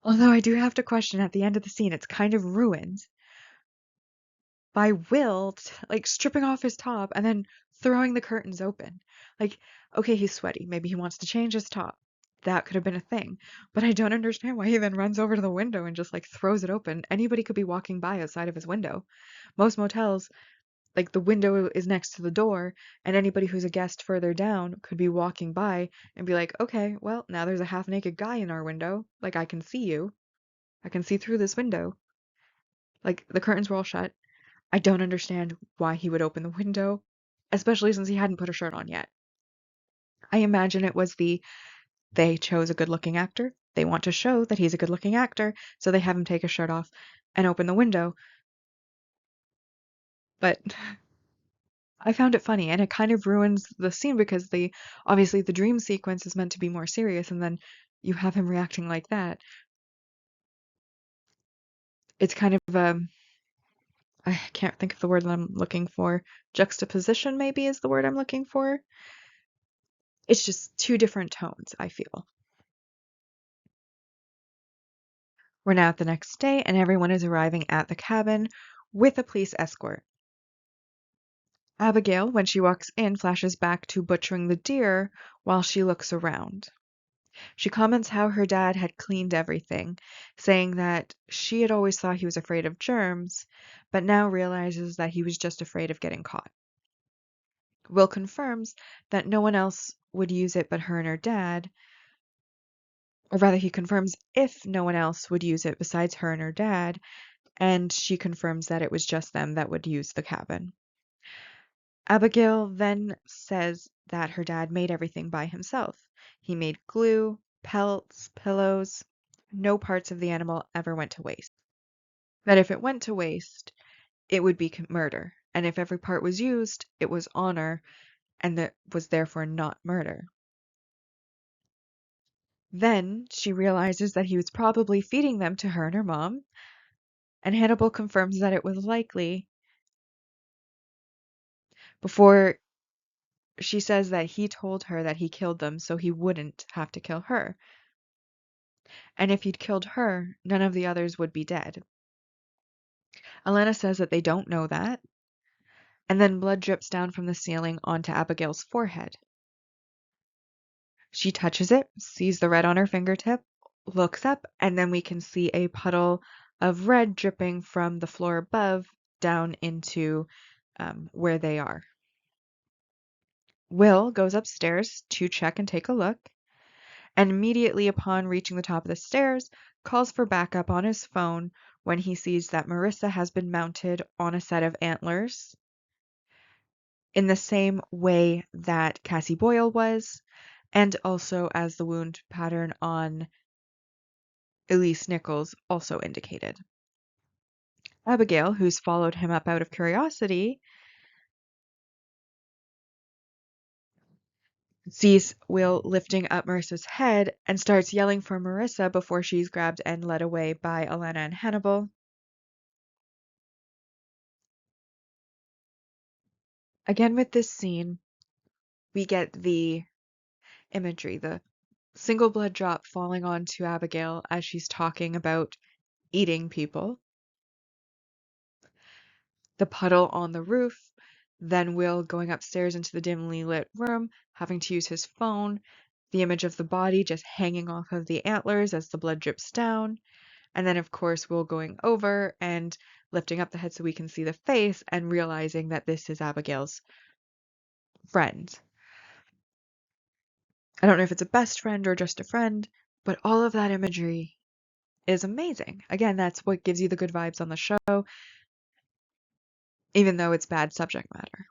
Although I do have to question at the end of the scene, it's kind of ruined by Will, like, stripping off his top and then throwing the curtains open. Like, okay, he's sweaty. Maybe he wants to change his top. That could have been a thing. But I don't understand why he then runs over to the window and just, like, throws it open. Anybody could be walking by outside of his window. Most motels, like, the window is next to the door, and anybody who's a guest further down could be walking by and be like, okay, well, now there's a half-naked guy in our window. Like, I can see you. I can see through this window. Like, the curtains were all shut. I don't understand why he would open the window, especially since he hadn't put a shirt on yet. I imagine it was they chose a good-looking actor. They want to show that he's a good-looking actor, so they have him take his shirt off and open the window. But I found it funny, and it kind of ruins the scene because obviously the dream sequence is meant to be more serious, and then you have him reacting like that. It's kind of I can't think of the word that I'm looking for. Juxtaposition maybe is the word I'm looking for. It's just two different tones, I feel. We're now at the next day, and everyone is arriving at the cabin with a police escort. Abigail, when she walks in, flashes back to butchering the deer while she looks around. She comments how her dad had cleaned everything, saying that she had always thought he was afraid of germs, but now realizes that he was just afraid of getting caught. Will confirms that no one else would use it but her and her dad, or rather, he confirms if no one else would use it besides her and her dad, and she confirms that it was just them that would use the cabin. Abigail then says that her dad made everything by himself. He made glue, pelts, pillows. No parts of the animal ever went to waste. That if it went to waste, it would be murder, and if every part was used, it was honor, and that was therefore not murder. Then she realizes that he was probably feeding them to her and her mom, and Hannibal confirms that it was likely before she says that he told her that he killed them so he wouldn't have to kill her. And if he'd killed her, none of the others would be dead. Alana says that they don't know that, and then blood drips down from the ceiling onto Abigail's forehead. She touches it, sees the red on her fingertip, looks up, and then we can see a puddle of red dripping from the floor above down into where they are. Will goes upstairs to check and take a look, and immediately upon reaching the top of the stairs, calls for backup on his phone when he sees that Marissa has been mounted on a set of antlers in the same way that Cassie Boyle was, and also as the wound pattern on Elise Nichols also indicated. Abigail, who's followed him up out of curiosity, sees Will lifting up Marissa's head and starts yelling for Marissa before she's grabbed and led away by Alana and Hannibal. Again, with this scene, we get the imagery, the single blood drop falling onto Abigail as she's talking about eating people, the puddle on the roof, then Will going upstairs into the dimly lit room, having to use his phone, the image of the body just hanging off of the antlers as the blood drips down, and then of course Will going over and lifting up the head so we can see the face and realizing that this is Abigail's friend. I don't know if it's a best friend or just a friend, but all of that imagery is amazing. Again, that's what gives you the good vibes on the show, even though it's bad subject matter.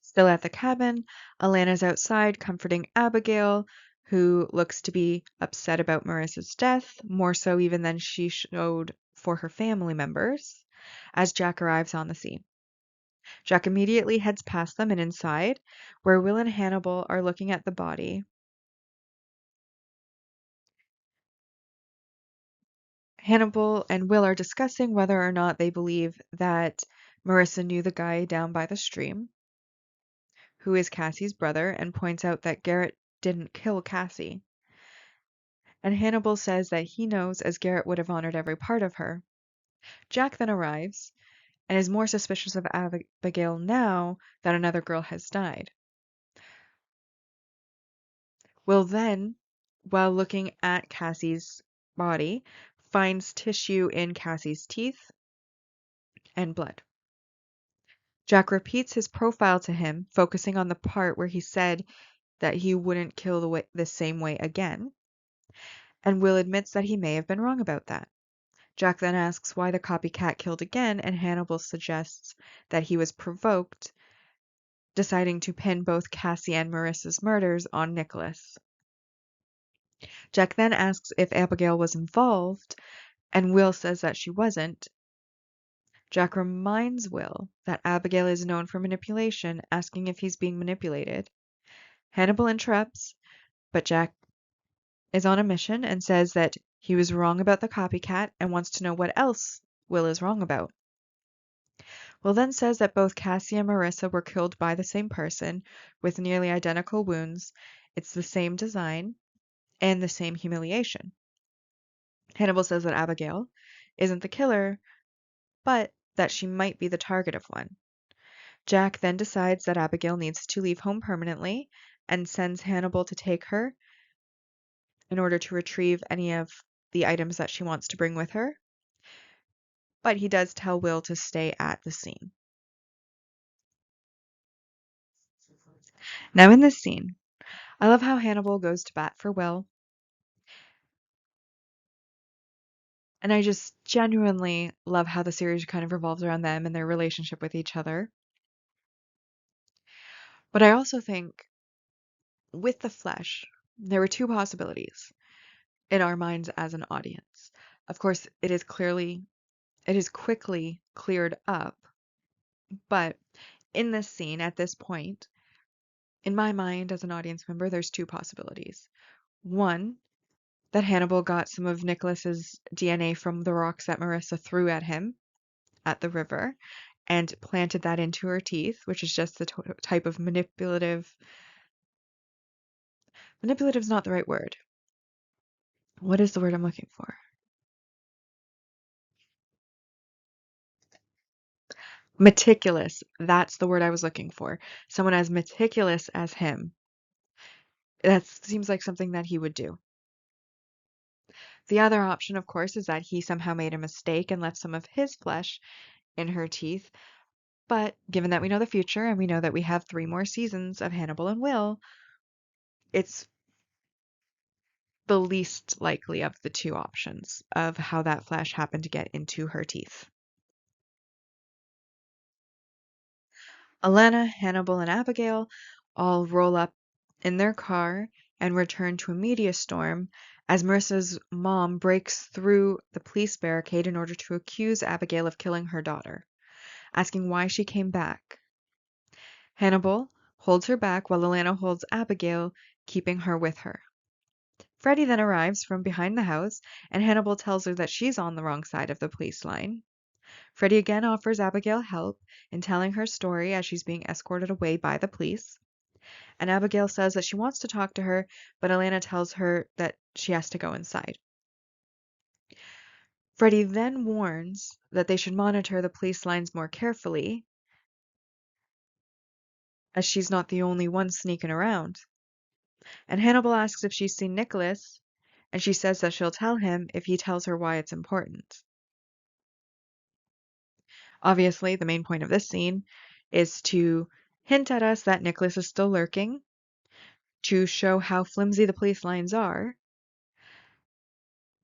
Still at the cabin, Alana's outside comforting Abigail, who looks to be upset about Marissa's death, more so even than she showed for her family members, as Jack arrives on the scene. Jack immediately heads past them and inside, where Will and Hannibal are looking at the body. Hannibal and Will are discussing whether or not they believe that Marissa knew the guy down by the stream, who is Cassie's brother, and points out that Garrett didn't kill Cassie. And Hannibal says that he knows as Garrett would have honored every part of her. Jack then arrives and is more suspicious of Abigail now that another girl has died. Will then, while looking at Cassie's body, finds tissue in Cassie's teeth and blood. Jack repeats his profile to him, focusing on the part where he said that he wouldn't kill the same way again, and Will admits that he may have been wrong about that. Jack then asks why the copycat killed again, and Hannibal suggests that he was provoked, deciding to pin both Cassie and Marissa's murders on Nicholas. Jack then asks if Abigail was involved, and Will says that she wasn't. Jack reminds Will that Abigail is known for manipulation, asking if he's being manipulated. Hannibal interrupts, but Jack is on a mission and says that he was wrong about the copycat and wants to know what else Will is wrong about. Will then says that both Cassie and Marissa were killed by the same person with nearly identical wounds. It's the same design and the same humiliation. Hannibal says that Abigail isn't the killer, but that she might be the target of one. Jack then decides that Abigail needs to leave home permanently and sends Hannibal to take her in order to retrieve any of the items that she wants to bring with her. But he does tell Will to stay at the scene. Now in this scene, I love how Hannibal goes to bat for Will. And I just genuinely love how the series kind of revolves around them and their relationship with each other. But I also think with the flesh, there were two possibilities in our minds as an audience. Of course, it is quickly cleared up, but in this scene, at this point, in my mind as an audience member, there's two possibilities. One, that Hannibal got some of Nicholas's DNA from the rocks that Marissa threw at him at the river and planted that into her teeth, which is just the type of manipulative. Manipulative is not the right word. What is the word I'm looking for? Meticulous. That's the word I was looking for. Someone as meticulous as him. That seems like something that he would do. The other option, of course, is that he somehow made a mistake and left some of his flesh in her teeth. But given that we know the future and we know that we have 3 more seasons of Hannibal and Will, it's the least likely of the two options of how that flesh happened to get into her teeth. Alana, Hannibal, and Abigail all roll up in their car and return to a media storm as Marissa's mom breaks through the police barricade in order to accuse Abigail of killing her daughter, asking why she came back. Hannibal holds her back while Alana holds Abigail, keeping her with her. Freddie then arrives from behind the house, and Hannibal tells her that she's on the wrong side of the police line. Freddie again offers Abigail help in telling her story as she's being escorted away by the police. And Abigail says that she wants to talk to her, but Alana tells her that she has to go inside. Freddie then warns that they should monitor the police lines more carefully, as she's not the only one sneaking around. And Hannibal asks if she's seen Nicholas, and she says that she'll tell him if he tells her why it's important. Obviously, the main point of this scene is to hint at us that Nicholas is still lurking, to show how flimsy the police lines are.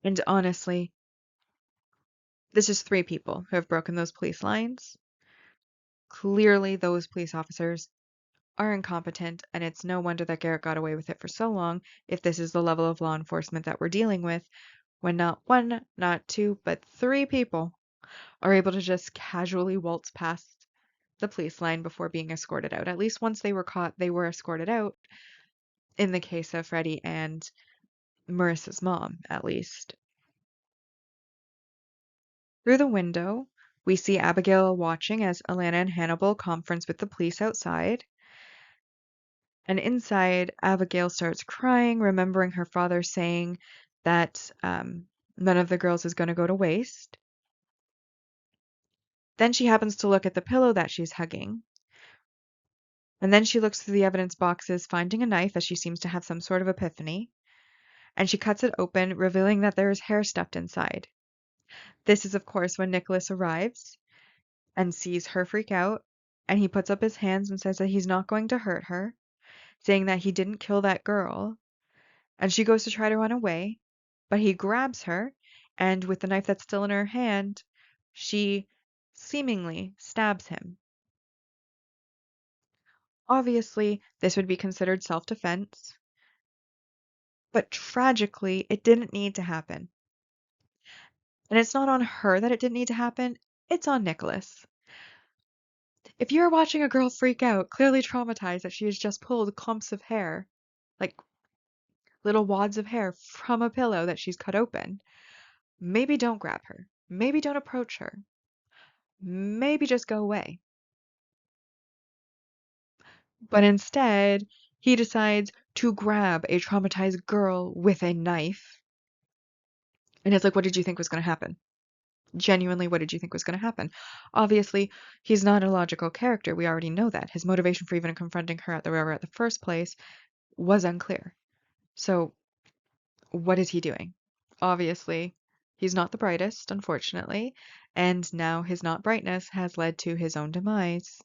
And honestly, this is 3 people who have broken those police lines. Clearly, those police officers are incompetent, and it's no wonder that Garrett got away with it for so long if this is the level of law enforcement that we're dealing with, when not 1, not 2, but 3 people are able to just casually waltz past the police line before being escorted out. At least once they were caught, they were escorted out, in the case of Freddie and Marissa's mom, at least. Through the window, we see Abigail watching as Alana and Hannibal conference with the police outside. And inside, Abigail starts crying, remembering her father saying that none of the girls is going to go to waste. Then she happens to look at the pillow that she's hugging. And then she looks through the evidence boxes, finding a knife as she seems to have some sort of epiphany. And she cuts it open, revealing that there is hair stuffed inside. This is, of course, when Nicholas arrives and sees her freak out, and he puts up his hands and says that he's not going to hurt her, saying that he didn't kill that girl. And she goes to try to run away, but he grabs her, and with the knife that's still in her hand, she seemingly stabs him. Obviously, this would be considered self-defense, but tragically, it didn't need to happen. And it's not on her that it didn't need to happen, it's on Nicholas. If you're watching a girl freak out, clearly traumatized that she has just pulled clumps of hair, like little wads of hair from a pillow that she's cut open, maybe don't grab her. Maybe don't approach her. Maybe just go away. But instead, he decides to grab a traumatized girl with a knife. And it's like, what did you think was going to happen? Genuinely, what did you think was going to happen? Obviously, he's not a logical character. We already know that. His motivation for even confronting her at the river at the first place was unclear. So, what is he doing? Obviously, he's not the brightest, unfortunately, and now his not brightness has led to his own demise.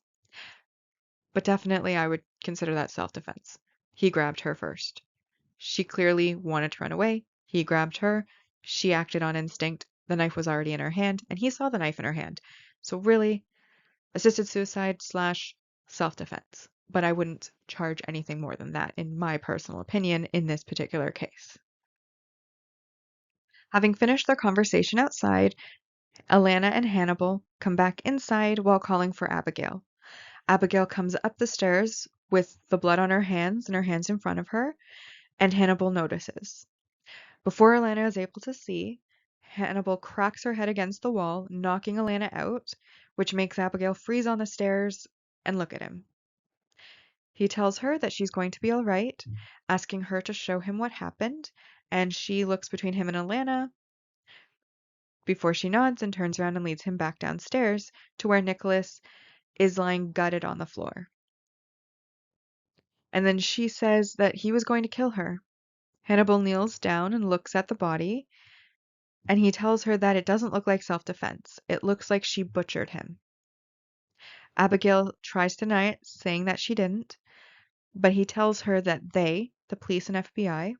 But definitely, I would consider that self-defense. He grabbed her first. She clearly wanted to run away. He grabbed her. She acted on instinct. The knife was already in her hand, and he saw the knife in her hand. So really, assisted suicide slash self-defense. But I wouldn't charge anything more than that, in my personal opinion, in this particular case. Having finished their conversation outside, Alana and Hannibal come back inside while calling for Abigail. Abigail comes up the stairs with the blood on her hands and her hands in front of her, and Hannibal notices. Before Alana is able to see, Hannibal cracks her head against the wall, knocking Alana out, which makes Abigail freeze on the stairs and look at him. He tells her that she's going to be all right, asking her to show him what happened, and she looks between him and Alana before she nods and turns around and leads him back downstairs to where Nicholas is lying gutted on the floor. And then she says that he was going to kill her. Hannibal kneels down and looks at the body, And he tells her that it doesn't look like self-defense. It looks like she butchered him. Abigail tries to deny it, saying that she didn't, but he tells her that they, the police and FBI,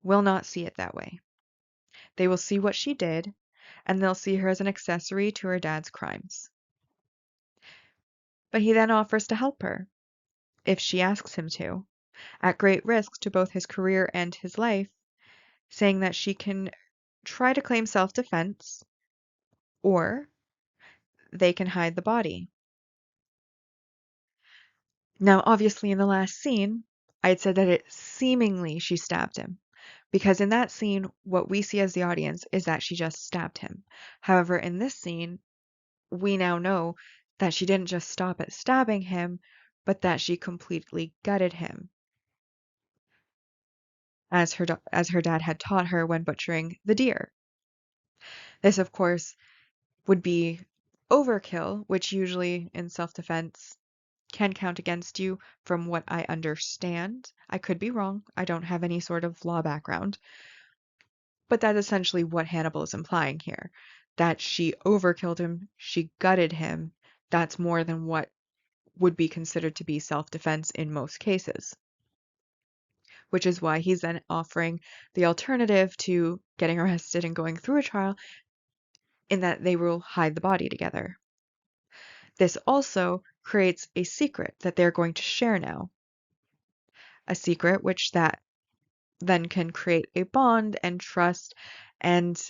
will not see it that way. They will see what she did, and they'll see her as an accessory to her dad's crimes. But he then offers to help her, if she asks him to, at great risk to both his career and his life, saying that she can try to claim self-defense, or they can hide the body. Now, obviously, in the last scene, I had said that it seemingly she stabbed him. Because in that scene, what we see as the audience is that she just stabbed him. However, in this scene, we now know that she didn't just stop at stabbing him, but that she completely gutted him, as her dad had taught her when butchering the deer. This, of course, would be overkill, which usually in self-defense can count against you from what I understand. I could be wrong. I don't have any sort of law background. But that's essentially what Hannibal is implying here. That she overkilled him, she gutted him. That's more than what would be considered to be self-defense in most cases. Which is why he's then offering the alternative to getting arrested and going through a trial, in that they will hide the body together. This also creates a secret that they're going to share now. A secret which that then can create a bond and trust and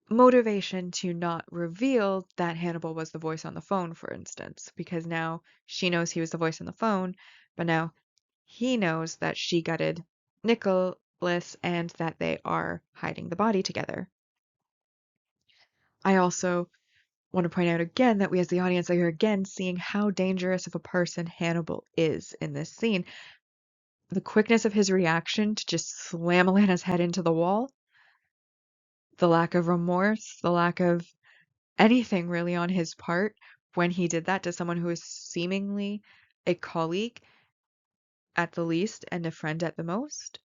motivation to not reveal that Hannibal was the voice on the phone, for instance, because now she knows he was the voice on the phone, but now he knows that she gutted Nicholas and that they are hiding the body together. I also want to point out again that we as the audience are again seeing how dangerous of a person Hannibal is in this scene. The quickness of his reaction to just slam Alana's head into the wall, the lack of remorse, the lack of anything really on his part when he did that to someone who is seemingly a colleague at the least and a friend at the most.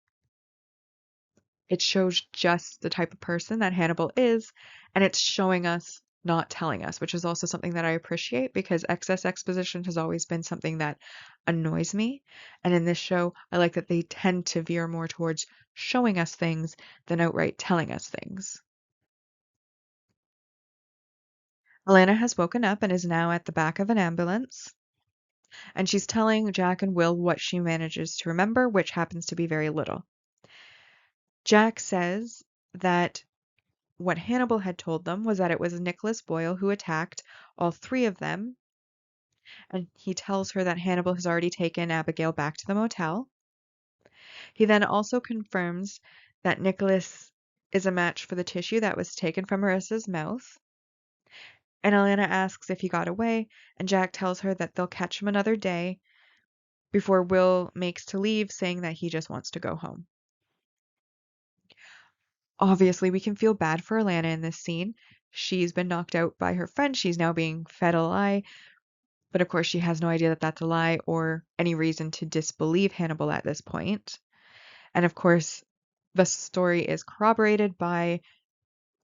It shows just the type of person that Hannibal is, and it's showing us, not telling us, which is also something that I appreciate because excess exposition has always been something that annoys me. And in this show, I like that they tend to veer more towards showing us things than outright telling us things. Alana has woken up and is now at the back of an ambulance, and she's telling Jack and Will what she manages to remember, which happens to be very little. Jack says that what Hannibal had told them was that it was Nicholas Boyle who attacked all three of them, and he tells her that Hannibal has already taken Abigail back to the motel. He then also confirms that Nicholas is a match for the tissue that was taken from Marissa's mouth. And Alana asks if he got away, and Jack tells her that they'll catch him another day before Will makes to leave, saying that he just wants to go home. Obviously, we can feel bad for Alana in this scene. She's been knocked out by her friend. She's now being fed a lie. But of course, she has no idea that that's a lie or any reason to disbelieve Hannibal at this point. And of course, the story is corroborated by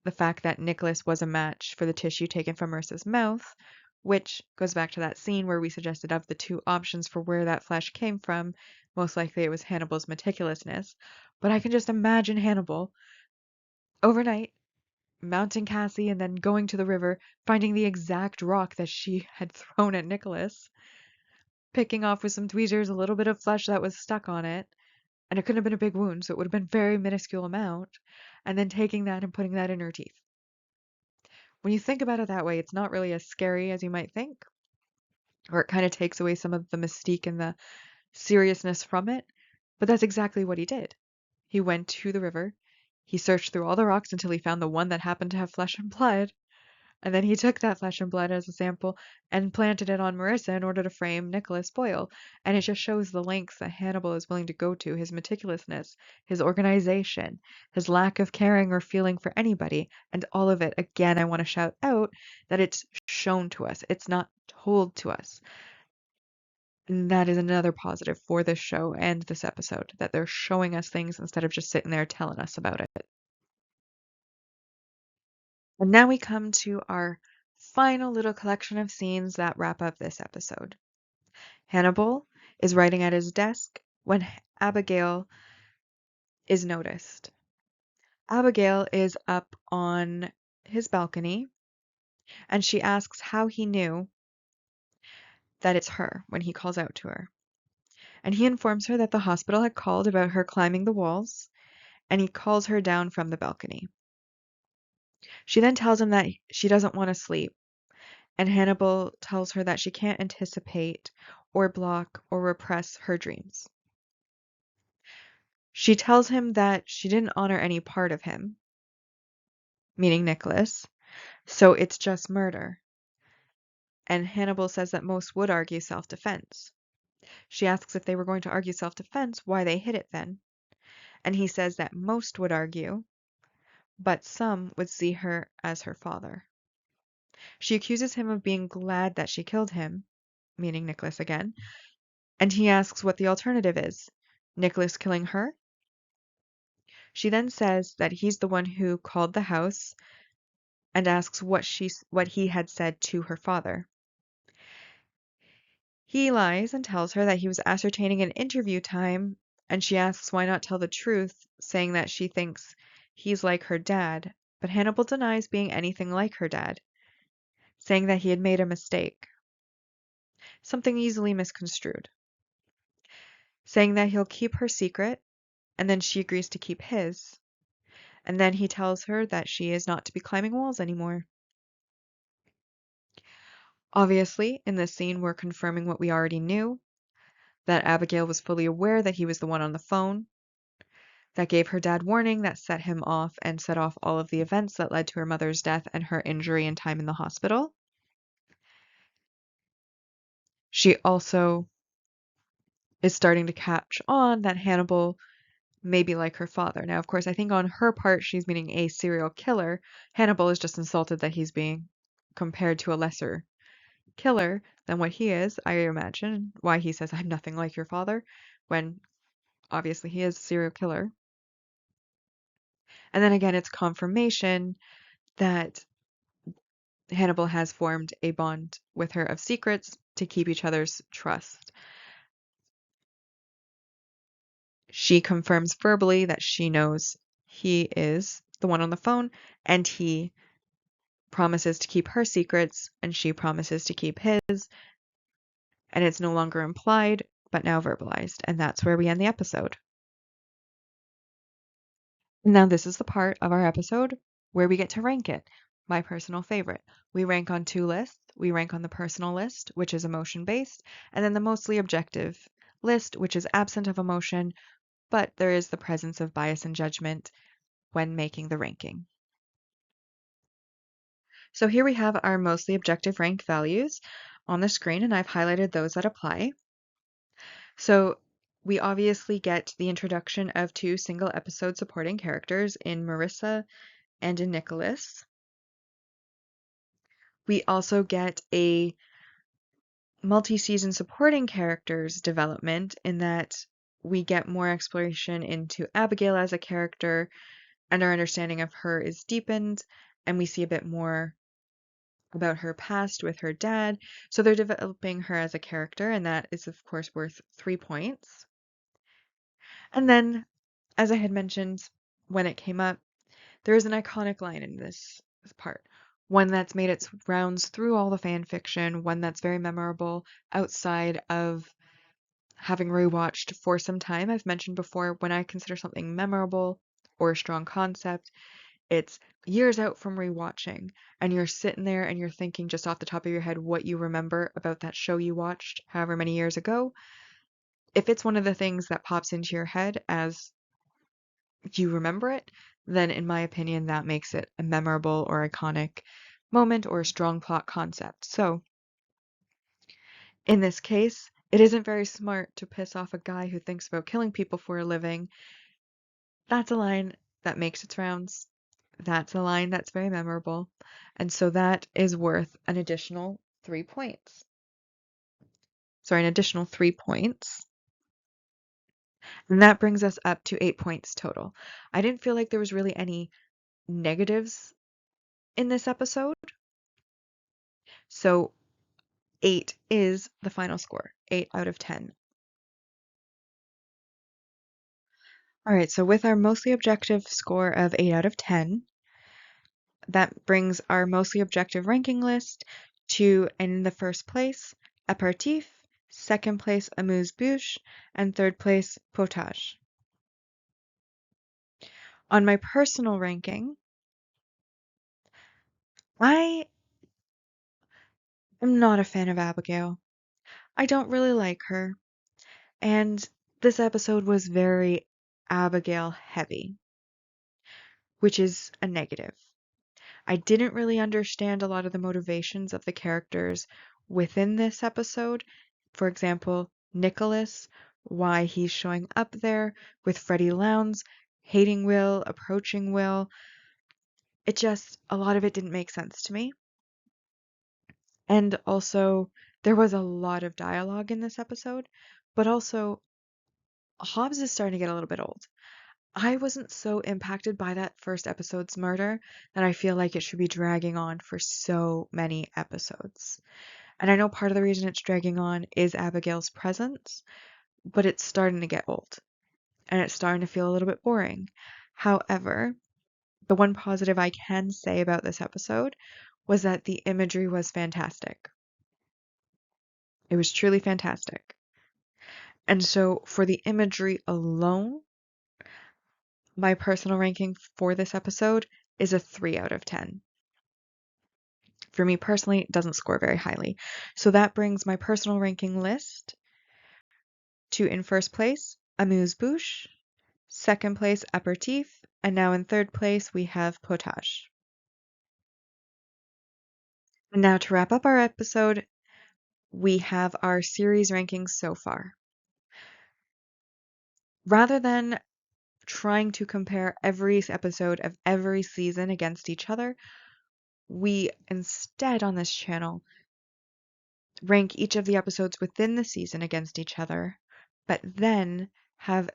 the fact that Nicholas was a match for the tissue taken from Marissa's mouth, which goes back to that scene where we suggested of the two options for where that flesh came from. Most likely it was Hannibal's meticulousness. But I can just imagine Hannibal overnight mounting Cassie and then going to the river, finding the exact rock that she had thrown at Nicholas, picking off with some tweezers a little bit of flesh that was stuck on it, and it couldn't have been a big wound, so it would have been a very minuscule amount, and then taking that and putting that in her teeth. When you think about it that way, it's not really as scary as you might think, or it kind of takes away some of the mystique and the seriousness from it, but that's exactly what he did. He went to the river, he searched through all the rocks until he found the one that happened to have flesh and blood, and then he took that flesh and blood as a sample and planted it on Marissa in order to frame Nicholas Boyle. And it just shows the lengths that Hannibal is willing to go to, his meticulousness, his organization, his lack of caring or feeling for anybody. And all of it, again, I want to shout out that it's shown to us. It's not told to us. And that is another positive for this show and this episode, that they're showing us things instead of just sitting there telling us about it. And now we come to our final little collection of scenes that wrap up this episode. Hannibal is writing at his desk when Abigail is noticed. Abigail is up on his balcony and she asks how he knew that it's her when he calls out to her. And he informs her that the hospital had called about her climbing the walls and he calls her down from the balcony. She then tells him that she doesn't want to sleep, and Hannibal tells her that she can't anticipate or block or repress her dreams. She tells him that she didn't honor any part of him, meaning Nicholas, so it's just murder. And Hannibal says that most would argue self-defense. She asks if they were going to argue self-defense, why they hid it then. And he says that most would argue, but some would see her as her father. She accuses him of being glad that she killed him, meaning Nicholas again, and he asks what the alternative is. Nicholas killing her? She then says that he's the one who called the house and asks what he had said to her father. He lies and tells her that he was ascertaining an interview time, and she asks why not tell the truth, saying that she thinks he's like her dad, but Hannibal denies being anything like her dad, saying that he had made a mistake, something easily misconstrued, saying that he'll keep her secret, and then she agrees to keep his, and then he tells her that she is not to be climbing walls anymore. Obviously, in this scene, we're confirming what we already knew, that Abigail was fully aware that he was the one on the phone, that gave her dad warning, that set him off and set off all of the events that led to her mother's death and her injury and time in the hospital. She also is starting to catch on that Hannibal may be like her father. Now, of course, I think on her part, she's meaning a serial killer. Hannibal is just insulted that he's being compared to a lesser killer than what he is. I imagine why he says, I'm nothing like your father, when obviously he is a serial killer. And then again, it's confirmation that Hannibal has formed a bond with her of secrets to keep each other's trust. She confirms verbally that she knows he is the one on the phone, and he promises to keep her secrets, and she promises to keep his, and it's no longer implied, but now verbalized, and that's where we end the episode. Now, this is the part of our episode where we get to rank it. My personal favorite. We rank on two lists. We rank on the personal list, which is emotion-based, and then the mostly objective list, which is absent of emotion, but there is the presence of bias and judgment when making the ranking. So here we have our mostly objective rank values on the screen, and I've highlighted those that apply. So we obviously get the introduction of two single episode supporting characters in Marissa and in Nicholas. We also get a multi-season supporting characters development in that we get more exploration into Abigail as a character, and our understanding of her is deepened, and we see a bit more about her past with her dad. So they're developing her as a character, and that is, of course, worth 3 points. And then, as I had mentioned when it came up, there is an iconic line in this part. One that's made its rounds through all the fan fiction, one that's very memorable outside of having rewatched for some time. I've mentioned before, when I consider something memorable or a strong concept, it's years out from rewatching, and you're sitting there and you're thinking just off the top of your head what you remember about that show you watched however many years ago. If it's one of the things that pops into your head as you remember it, then in my opinion, that makes it a memorable or iconic moment or a strong plot concept. So, in this case, it isn't very smart to piss off a guy who thinks about killing people for a living. That's a line that makes its rounds. That's a line that's very memorable. And so that is worth an additional 3 points. Sorry, an additional 3 points. And that brings us up to 8 points total. I didn't feel like there was really any negatives in this episode. So 8 is the final score, 8 out of 10. All right, so with our mostly objective score of 8 out of 10, that brings our mostly objective ranking list to, in the first place, apéritif, second place, amuse-bouche, and third place, potage. On my personal ranking, I am not a fan of Abigail. I don't really like her, and this episode was very Abigail heavy, which is a negative. I didn't really understand a lot of the motivations of the characters within this episode. For example, Nicholas, why he's showing up there with Freddie Lowndes, hating Will, approaching Will. A lot of it didn't make sense to me. And also, there was a lot of dialogue in this episode, but also, Hobbs is starting to get a little bit old. I wasn't so impacted by that first episode's murder that I feel like it should be dragging on for so many episodes. And I know part of the reason it's dragging on is Abigail's presence, but it's starting to get old and it's starting to feel a little bit boring. However, the one positive I can say about this episode was that the imagery was fantastic. It was truly fantastic. And so, for the imagery alone, my personal ranking for this episode is a 3 out of 10. For me personally, it doesn't score very highly. So that brings my personal ranking list to, in first place, amuse-bouche, second place, apéritif, and now in third place we have potage. And now to wrap up our episode, we have our series rankings so far. Rather than trying to compare every episode of every season against each other, we instead on this channel rank each of the episodes within the season against each other, but then have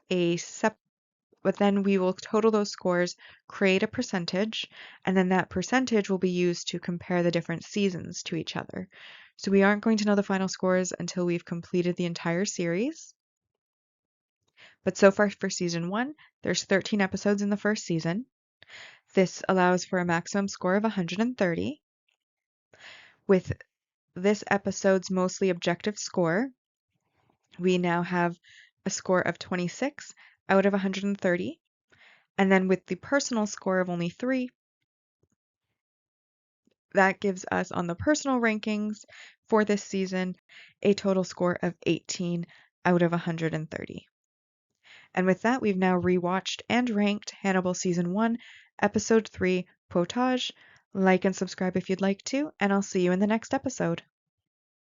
but then we will total those scores, create a percentage, and then that percentage will be used to compare the different seasons to each other. So we aren't going to know the final scores until we've completed the entire series. But so far for season 1, there's 13 episodes in the first season. This allows for a maximum score of 130. With this episode's mostly objective score, we now have a score of 26 out of 130. And then with the personal score of only 3, that gives us on the personal rankings for this season a total score of 18 out of 130. And with that, we've now rewatched and ranked Hannibal Season 1, Episode 3, Potage. Like and subscribe if you'd like to, and I'll see you in the next episode.